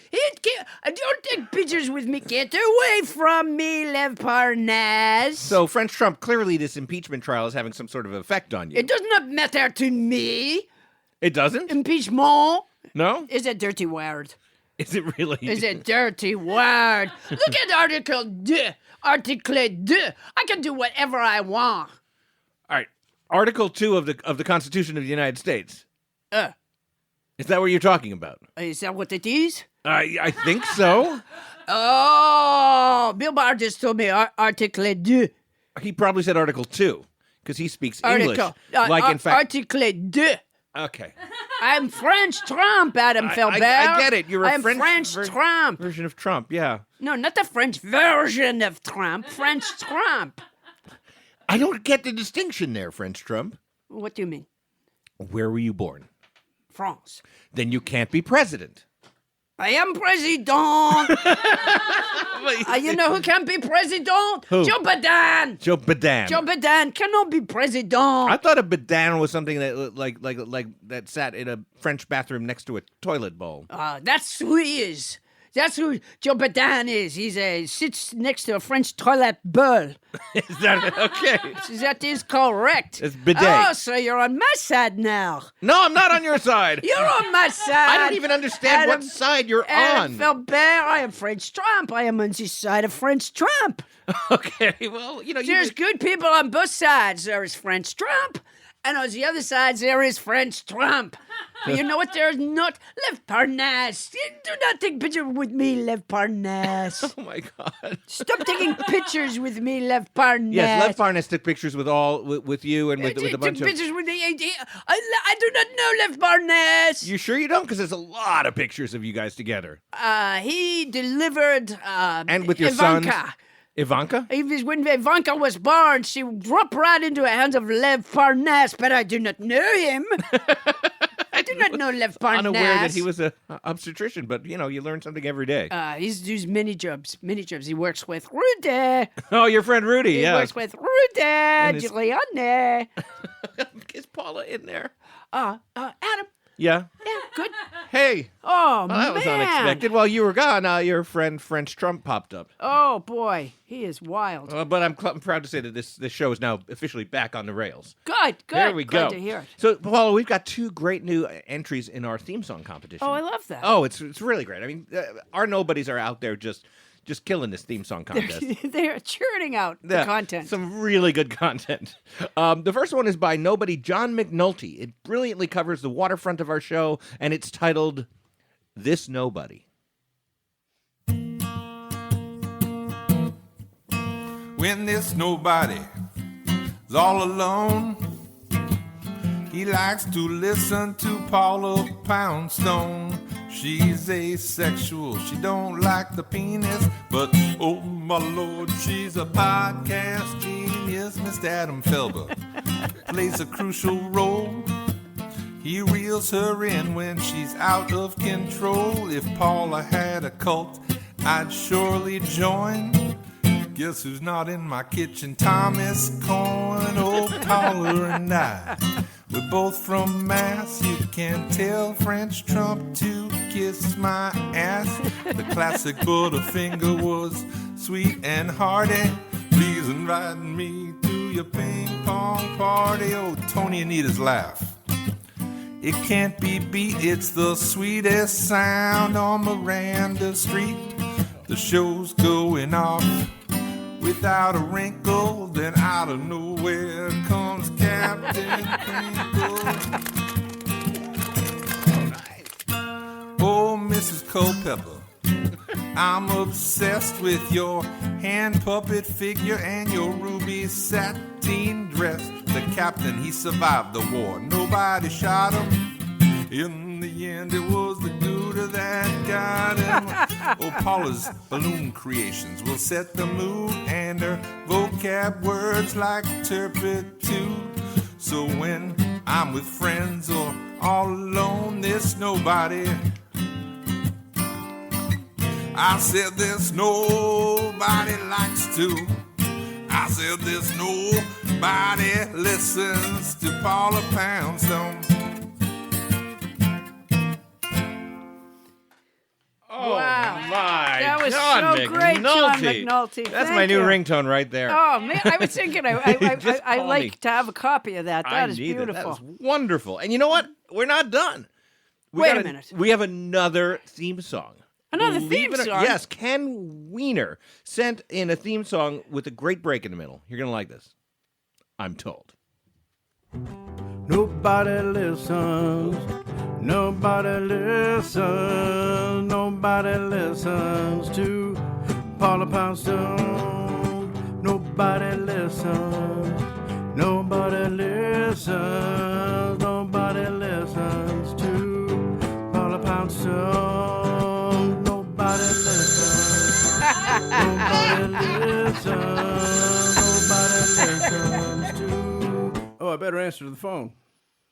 take pictures with me. Get away from me, Lev Parnas. So, French Trump, clearly this impeachment trial is having some sort of effect on you. It does not matter to me. It doesn't? Impeachment No? is a dirty word. Is it really? Is a dirty word. Look at Article 2. Article 2. I can do whatever I want. All right. Article 2 of the Constitution of the United States. Is that what you're talking about? Is that what it is? I think so. Oh, Bill Barr just told me Article 2. He probably said Article 2 because he speaks English. In fact, Article 2. Okay. I'm French Trump, Adam Felberg. I get it. You're a French Trump. Version of Trump, yeah. No, not the French version of Trump. French Trump. I don't get the distinction there, French Trump. What do you mean? Where were you born? France. Then you can't be president. I am president. You know who can be president? Who? Joe Biden. Joe Biden. Joe Biden cannot be president. I thought a Biden was something that like that sat in a French bathroom next to a toilet bowl. That's who he is. That's who Joe Biden is. He sits next to a French toilet bowl. Is that okay? That is correct. It's bidet. Oh, so you're on my side now. No, I'm not on your side. You're on my side. I don't even understand what side you're on. Felberg, I am French Trump. I am on the side of French Trump. Okay, well, There's good people on both sides. There is French Trump, and on the other side there is French Trump. But you know what? There's not Lev Parnas. Do not take pictures with me, Lev Parnas. Oh my God! Stop taking pictures with me, Lev Parnas. Yes, Lev Parnas took pictures with you and with a bunch of. Took pictures with me. I do not know Lev Parnas. You sure you don't? Because there's a lot of pictures of you guys together. He delivered. And with your Ivanka. sons. Ivanka? When Ivanka was born, she dropped right into the hands of Lev Parnas, but I do not know him. I do not know Lev Parnas. Unaware that he was an obstetrician, but, you learn something every day. He does many jobs. He works with Rudy. Oh, your friend Rudy, He works with Rudy, Giuliani. Is Paula in there? Adam. Yeah. Yeah, good. Hey. Oh, Well, that was unexpected. While you were gone, your friend French Trump popped up. Oh, boy. He is wild. But I'm proud to say that this show is now officially back on the rails. Good. There we Glad go. to hear it. So, Paula, we've got 2 great new entries in our theme song competition. Oh, I love that. Oh, it's really great. I mean, our nobodies are out there just killing this theme song contest. They're churning out the content. Some really good content. The first one is by nobody John McNulty. It brilliantly covers the waterfront of our show, and it's titled This Nobody. When this nobody is all alone, he likes to listen to Paula Poundstone. She's asexual, she don't like the penis, but oh my lord, she's a podcast genius. Mr. Adam Felberg plays a crucial role. He reels her in when she's out of control. If Paula had a cult, I'd surely join. Guess who's not in my kitchen? Thomas Cohen, old Paula and I. We're both from Mass. You can tell French Trump to kiss my ass. The classic Butterfinger was sweet and hearty. Please invite me to your ping pong party. Oh, Tony Anita's laugh. It can't be beat. It's the sweetest sound on Miranda Street. The show's going off without a wrinkle. Then out of nowhere comes Captain Crinkle. Oh, Mrs. Culpepper, I'm obsessed with your hand puppet figure and your ruby sateen dress. The captain, he survived the war. Nobody shot him. In the end, it was the Gouda that got him. Oh, Paula's balloon creations will set the mood, and her vocab words like turpitude. So when I'm with friends or all alone, there's nobody. I said there's nobody likes to. I said there's nobody listens to Paula Poundstone. Oh, Wow. my That was God, so great, John McNulty. That's Thank my new you. ringtone right there. Oh man, I was thinking I Just call like me. to have a copy of that. That is need it. beautiful. That was wonderful. And you know what? We're not done. Wait a minute. We have another theme song. Another Believe theme it or- song? Yes, Ken Wiener sent in a theme song with a great break in the middle. You're going to like this. I'm told. Nobody listens, nobody listens, nobody listens to Paula Poundstone. Nobody listens, nobody listens, nobody listens to Paula Poundstone. Nobody listens, nobody listens, nobody listens to. Oh, I better answer the phone.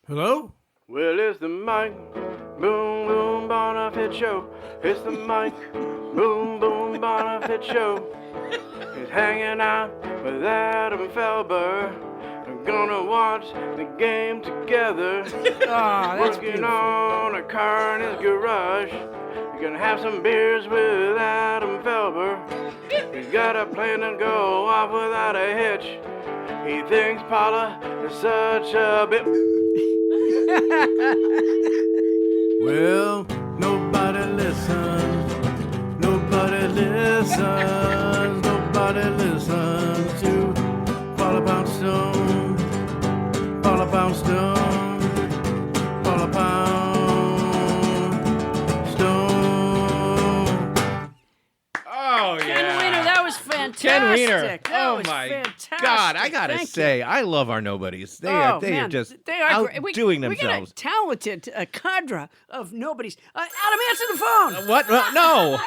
Hello? Well, it's the Mike Boom Boom Bonafit Show. It's the Mike Boom Boom Bonafit Show. He's hanging out with Adam Felber. We're gonna watch the game together. That's Working on a car in his garage. We're gonna have some beers with Adam Felber. He's got a plan to go off without a hitch. He thinks Paula is such a bit. Well, nobody listens. Nobody listens. Nobody listens to Paula Poundstone. Paula Poundstone. Paula Poundstone. Oh, Ken Wiener, that was fantastic. Ken Wiener. That Oh, was my fantastic. God. I got to Thank say, you. I love our nobodies. They Oh, are man, just they are great. outdoing We themselves. got a talented cadre of nobodies. Adam, answer the phone. What? No. No,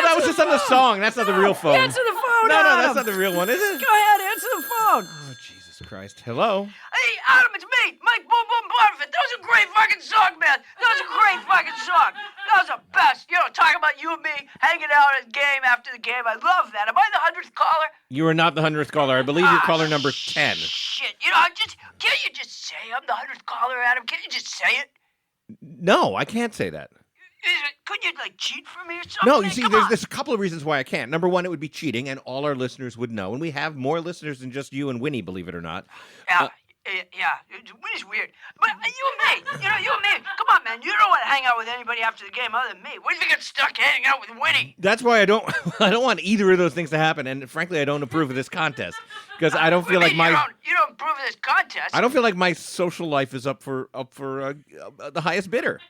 that was just on the song. That's not the real phone. Answer the phone, No, Adam. that's not the real one, is it? Go ahead, answer the phone. Oh, Jesus Christ. Hello? Hey, Adam, it's me, Mike Boom Boom Bonafit. That was a great fucking song, man. That was a great fucking song. That was the best. You know, talking about you and me hanging out at the game after the game. I love that. Am I the 100th caller? You are not the 100th caller. I believe you're caller number 10. Shit. You know, can't you just say I'm the 100th caller, Adam? Can't you just say it? No, I can't say that. Couldn't you, like, cheat for me or something? No, you man? see, Come there's on. a couple of reasons why I can't. Number one, it would be cheating, and all our listeners would know. And we have more listeners than just you and Winnie, believe it or not. Yeah, Winnie's weird. But you and me, you and me. Come on, man. You don't want to hang out with anybody after the game other than me. What if you get stuck hanging out with Winnie? That's why I don't want either of those things to happen. And frankly, I don't approve of this contest because I don't feel like my You don't approve of this contest. I don't feel like my social life is up for the highest bidder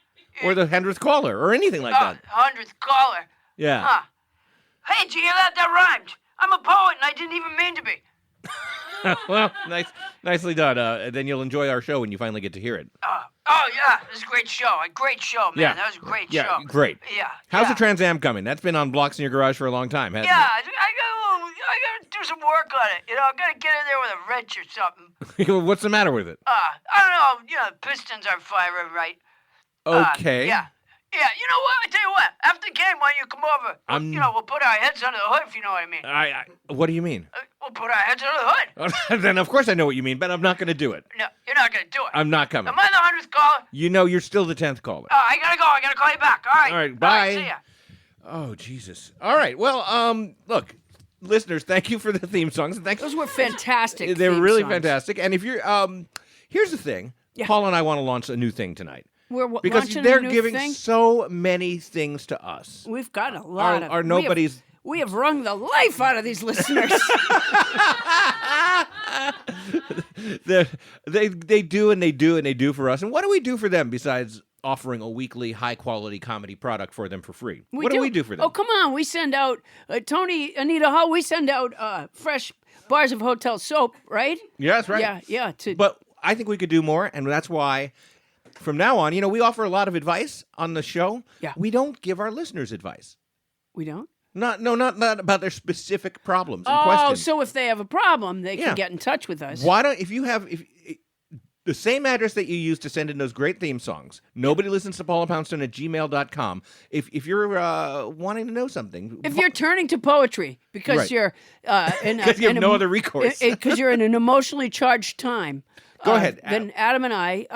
or the 100th caller or anything like that. 100th caller. Yeah. Huh. Hey, did you hear that? That rhymed. I'm a poet, and I didn't even mean to be. Well, nicely done. Then you'll enjoy our show when you finally get to hear it. Oh, yeah. This is a great show. A great show, man. Yeah. That was a great Yeah, show. great. Yeah. How's yeah. the Trans Am coming? That's been on blocks in your garage for a long time, hasn't Yeah, I gotta do some work on it. You know, I gotta get in there with a wrench or something. it? What's the matter with it? I don't know. You know, the pistons aren't firing right. Okay. Yeah. Yeah, you know what? I tell you what. After the game, why don't you come over? We'll put our heads under the hood, if you know what I mean. What do you mean? We'll put our heads under the hood. Then of course I know what you mean, but I'm not going to do it. No, you're not going to do it. I'm not coming. Am I the 100th caller? You know you're still the 10th caller. Oh, I gotta go. I gotta call you back. All right. All right, bye. See ya. Oh, Jesus. All right. Well, look, listeners, thank you for the theme songs. Thanks. Those were fantastic. They're theme really songs. fantastic. And if you're, here's the thing. Yeah. Paula and I want to launch a new thing tonight. We're because launching they're a new giving thing. so many things to us. We've got a lot of. Our nobody's. We have wrung the life out of these listeners. they do and they do and they do for us. And what do we do for them besides offering a weekly high-quality comedy product for them for free? What do we do for them? Oh, come on. We send out, Anita Hall, we send out fresh bars of hotel soap, right? Yeah, that's right. Yeah. But I think we could do more, and that's why from now on, we offer a lot of advice on the show. Yeah. We don't give our listeners advice. We don't? Not about their specific problems and questions. So if they have a problem, they can get in touch with us. Why don't, if the same address that you use to send in those great theme songs, nobody listens to Paula Poundstone at gmail.com. If you're wanting to know something. If you're turning to poetry because Right. you're Because you have no other recourse. Because you're in an emotionally charged time. Go ahead. Then Adam and I,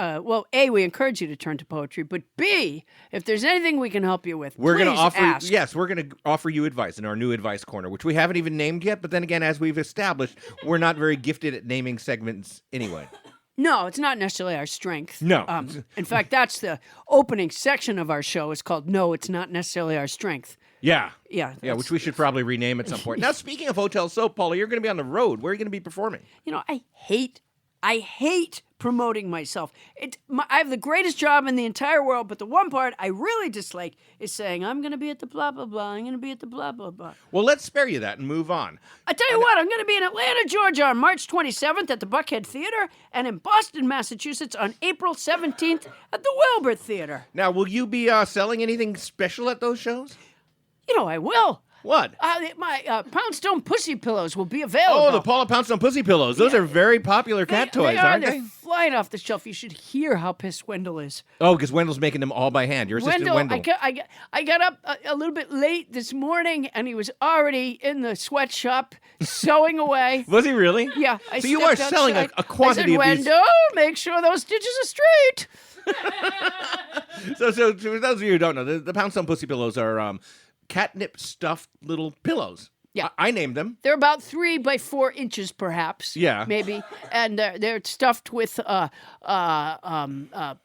A, we encourage you to turn to poetry, but B, if there's anything we can help you with, We're going to please offer ask. Yes, we're going to offer you advice in our new advice corner, which we haven't even named yet, but then again, as we've established, we're not very gifted at naming segments anyway. No, it's not necessarily our strength. No. In fact, that's the opening section of our show. It's called No, It's Not Necessarily Our Strength. Yeah. Yeah. Which we should probably rename at some point. Now, speaking of hotel soap, Paula, you're going to be on the road. Where are you going to be performing? I hate promoting myself. I have the greatest job in the entire world, but the one part I really dislike is saying, I'm going to be at the blah, blah, blah. I'm going to be at the blah, blah, blah. Well, let's spare you that and move on. I tell you what, I'm going to be in Atlanta, Georgia on March 27th at the Buckhead Theater and in Boston, Massachusetts on April 17th at the Wilbur Theater. Now, will you be selling anything special at those shows? I will. What? My Poundstone pussy pillows will be available. Oh, the Paula Poundstone pussy pillows. Those are very popular cat toys, aren't They're they? flying off the shelf. You should hear how pissed Wendell is. Oh, because Wendell's making them all by hand. Your assistant Wendell. I got up a little bit late this morning, and he was already in the sweatshop sewing away. Was he really? Yeah. So you are selling a quantity I said, of these. Wendell, make sure those stitches are straight. So for those of you who don't know, the Poundstone pussy pillows are catnip stuffed little pillows. Yeah. I named them. They're about 3 by 4 inches, perhaps. Yeah. Maybe. And they're stuffed with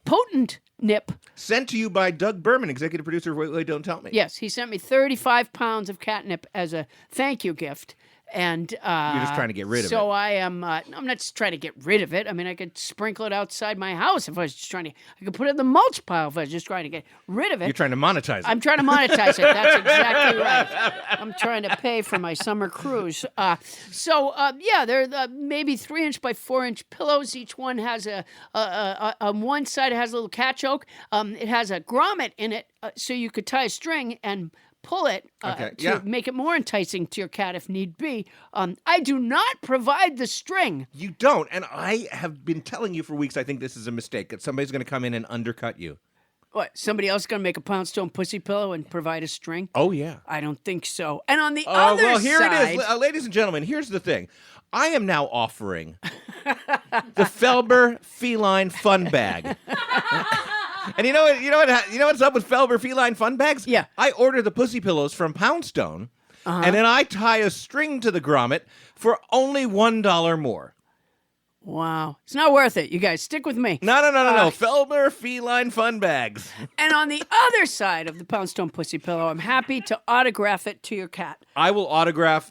potent nip. Sent to you by Doug Berman, executive producer of Wait, Don't Tell Me. Yes, he sent me 35 pounds of catnip as a thank you gift. And You're just trying to get rid of it. So I am. I'm not just trying to get rid of it. I mean, I could sprinkle it outside my house if I was just trying to. I could put it in the mulch pile if I was just trying to get rid of it. You're trying to monetize it. I'm trying to monetize it. That's exactly right. I'm trying to pay for my summer cruise. They're maybe 3 inch by 4 inch pillows. Each one has on one side it has a little cat choke. It has a grommet in it, so you could tie a string and pull it to make it more enticing to your cat if need be. I do not provide the string. You don't, and I have been telling you for weeks I think this is a mistake, that somebody's going to come in and undercut you. What, somebody else going to make a Poundstone pussy pillow and provide a string? Oh, yeah. I don't think so. And on the other well, here side... it is. Ladies and gentlemen, here's the thing. I am now offering the Felber Feline Fun Bag. And you know what's up with Felber Feline Fun Bags? Yeah. I order the pussy pillows from Poundstone, and then I tie a string to the grommet for only $1 more. Wow. It's not worth it. You guys, stick with me. No. Felber Feline Fun Bags. And on the other side of the Poundstone pussy pillow, I'm happy to autograph it to your cat. I will autograph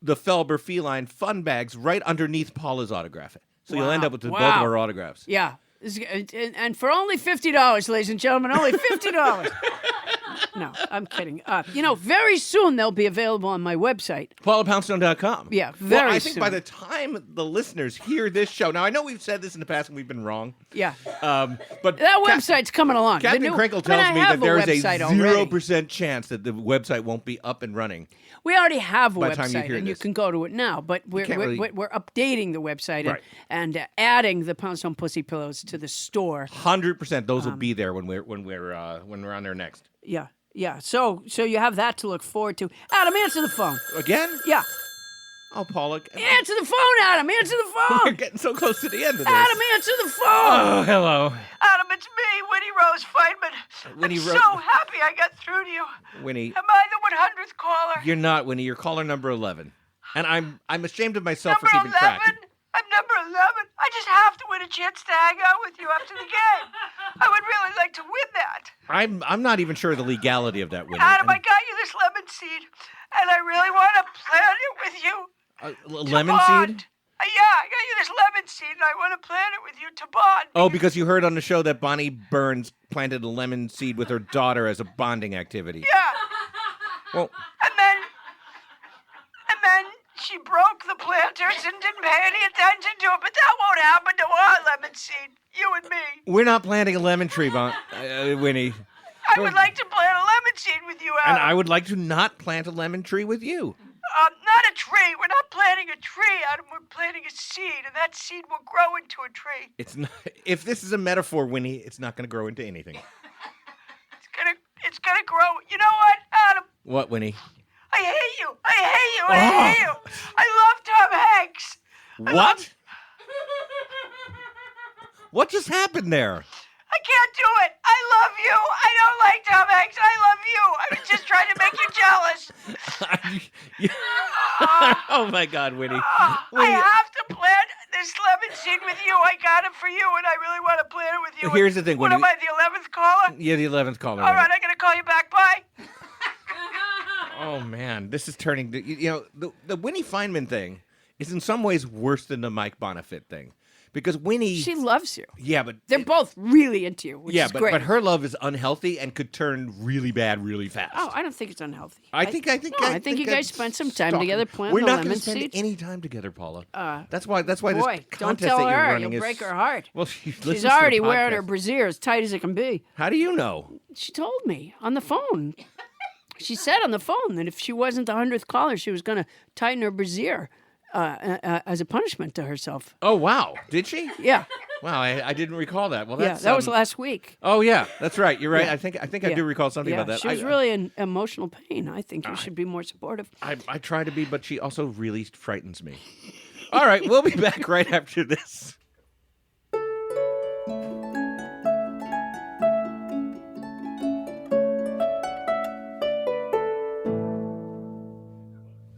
the Felber Feline Fun Bags right underneath Paula's autograph. So you'll end up with both of our autographs. Yeah. And for only $50, ladies and gentlemen, only $50. I'm kidding. Very soon they'll be available on my website. PaulaPoundstone.com. Yeah, very Well, I think soon. by the time the listeners hear this show, now I know we've said this in the past and we've been wrong. Yeah. But That website's coming along. Captain Crinkle tells me that there's a 0% chance that the website won't be up and running. We already have a By the time you website, hear and you this. can go to it now. But we're can't really- we're updating the website Right. and adding the Poundstone Pussy Pillows to the store. 100% those will be there when we're on there next. Yeah. So you have that to look forward to. Adam, answer the phone. Again? Yeah. Oh, Paula. Answer the phone, Adam. Answer the We're phone. getting so close to the end of this. Adam, answer the phone. Oh, hello. Adam, it's me, Winnie Rose Feynman. Winnie I'm Rose- so happy I got through to you. Winnie, Am I the 100th caller? you're not, Winnie. You're caller number 11. And I'm ashamed of myself Number for keeping 11? track. I'm number 11. I just have to win a chance to hang out with you after the game. I would really like to win that. I'm not even sure of the legality of that, Winnie. Adam, I got you this lemon seed, and I really want to plant it with you. Lemon bond. seed? Yeah, I got you this lemon seed, and I want to plant it with you to bond. Oh, because you heard on the show that Bonnie Burns planted a lemon seed with her daughter as a bonding activity. Yeah. Well, And then she broke the planters and didn't pay any attention to it. But that won't happen to our lemon seed, you and me. we're not planting a lemon tree, Winnie. I would like to plant a lemon seed with you, Adam. And I would like to not plant a lemon tree with you. Not a tree. We're not planting a tree, Adam. We're planting a seed, and that seed will grow into a tree. It's not. If this is a metaphor, Winnie, it's not going to grow into anything. It's gonna grow. You know what, Adam? What, Winnie? I hate you. I hate you. I hate you. I love Tom Hanks. What? What just happened there? I can't do it. I love you. I don't like Tom Hanks. I love you. I was just trying to make you jealous. Oh my God, Winnie. I have to plant this lemon seed with you. I got it for you, and I really want to plant it with you. Here's the thing, What Winnie. am I, the 11th caller? Yeah, the 11th caller. All right, I'm going to call you back. Bye. Oh man, this is turning. The Winnie Feynman thing is in some ways worse than the Mike Bonifit thing, because Winnie. She loves you. Yeah, but They're both really into you, which is great. but her love is unhealthy and could turn really bad really fast. Oh, I don't think it's unhealthy. I think you guys spent some time stalking- together planting We're the not lemon gonna spend seed. any time together, Paula. That's why Boy, this don't contest tell that you're her. running You'll is break her heart. Well, she listens She's to the already wearing her podcast. brassiere as tight as it can be. How do you know? She told me on the phone. She said on the phone that if she wasn't the 100th caller, she was going to tighten her brassiere as a punishment to herself. Oh wow, did she? Yeah, Wow, I didn't recall that. Well, yeah, that's that was last week. Oh yeah, that's right. You're right. Yeah. I think I do recall something Yeah, about that. she was really in emotional pain. I think you should be more supportive. I try to be, but she also really frightens me. All right, we'll be back right after this.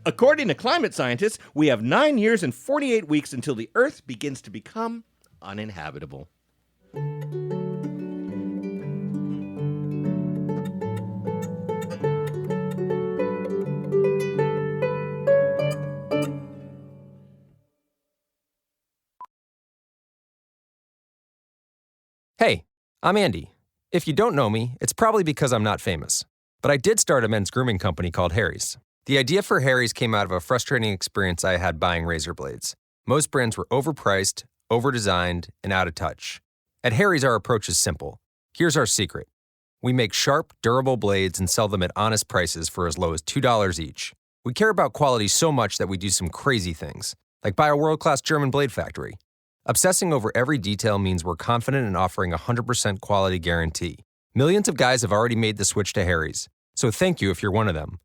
According to climate scientists, we have 9 years and 48 weeks until the Earth begins to become uninhabitable. Hey, I'm Andy. If you don't know me, it's probably because I'm not famous. But I did start a men's grooming company called Harry's. The idea for Harry's came out of a frustrating experience I had buying razor blades. Most brands were overpriced, overdesigned, and out of touch. At Harry's, our approach is simple. Here's our secret. We make sharp, durable blades and sell them at honest prices for as low as $2 each. We care about quality so much that we do some crazy things, like buy a world-class German blade factory. Obsessing over every detail means we're confident in offering a 100% quality guarantee. Millions of guys have already made the switch to Harry's, so thank you if you're one of them.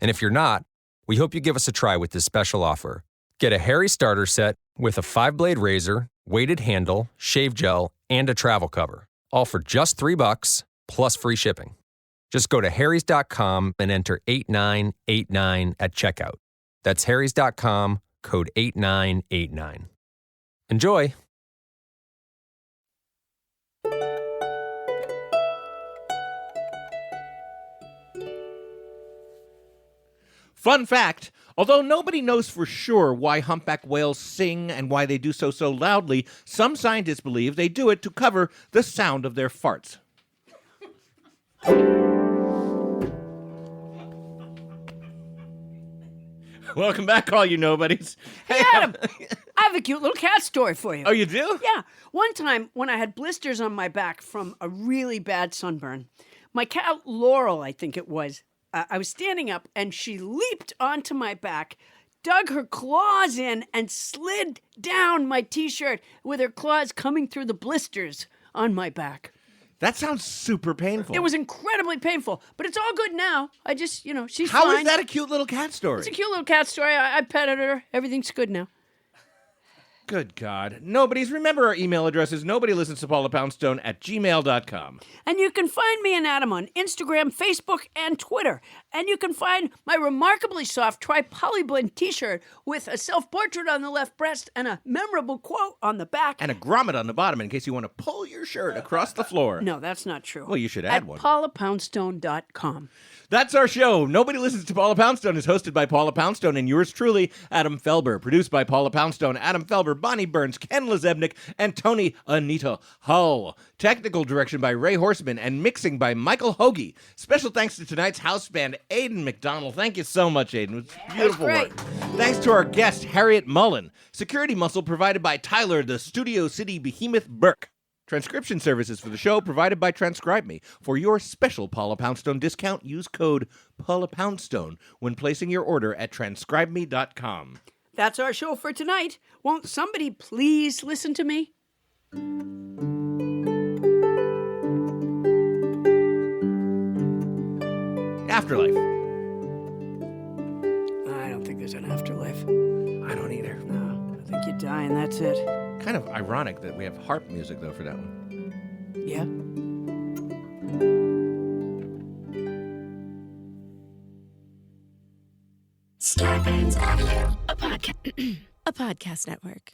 And if you're not, we hope you give us a try with this special offer. Get a Harry starter set with a 5-blade razor, weighted handle, shave gel, and a travel cover, all for just $3 plus free shipping. Just go to harrys.com and enter 8989 at checkout. That's harrys.com, code 8989. Enjoy! Fun fact, although nobody knows for sure why humpback whales sing and why they do so loudly, some scientists believe they do it to cover the sound of their farts. Welcome back, all you nobodies. Hey, Adam, I have a cute little cat story for you. Oh, you do? Yeah. One time when I had blisters on my back from a really bad sunburn, my cat Laurel, I think it was, I was standing up and she leaped onto my back, dug her claws in, and slid down my T-shirt with her claws coming through the blisters on my back. That sounds super painful. It was incredibly painful, but it's all good now. I just, she's How fine. is that a cute little cat story? It's a cute little cat story. I petted her. Everything's good now. Good God. Nobodies, remember our email address is nobodylistens@gmail.com. And you can find me and Adam on Instagram, Facebook, and Twitter. And you can find my remarkably soft tri-polyblend T-shirt with a self-portrait on the left breast and a memorable quote on the back. And a grommet on the bottom in case you want to pull your shirt across the floor. No, that's not true. Well, you should add at one. paulapoundstone.com. That's our show. Nobody Listens to Paula Poundstone is hosted by Paula Poundstone and yours truly, Adam Felber. Produced by Paula Poundstone, Adam Felber, Bonnie Burns, Ken Lazebnik, and Tony Anita Hull. Technical direction by Ray Horseman and mixing by Michael Hoagie. Special thanks to tonight's house band, Aiden Macdonald. Thank you so much, Aiden. It was beautiful great. work. Thanks to our guest, Harryette Mullen. Security muscle provided by Tyler, the Studio City Behemoth Burke. Transcription services for the show provided by Transcribe Me. For your special Paula Poundstone discount, use code Paula Poundstone when placing your order at transcribeme.com. That's our show for tonight. Won't somebody please listen to me? Afterlife. I don't think there's an afterlife. I don't either. No, I think you die and that's it. Kind of ironic that we have harp music, though, for that one. Yeah. Starburns Audio, a podcast network.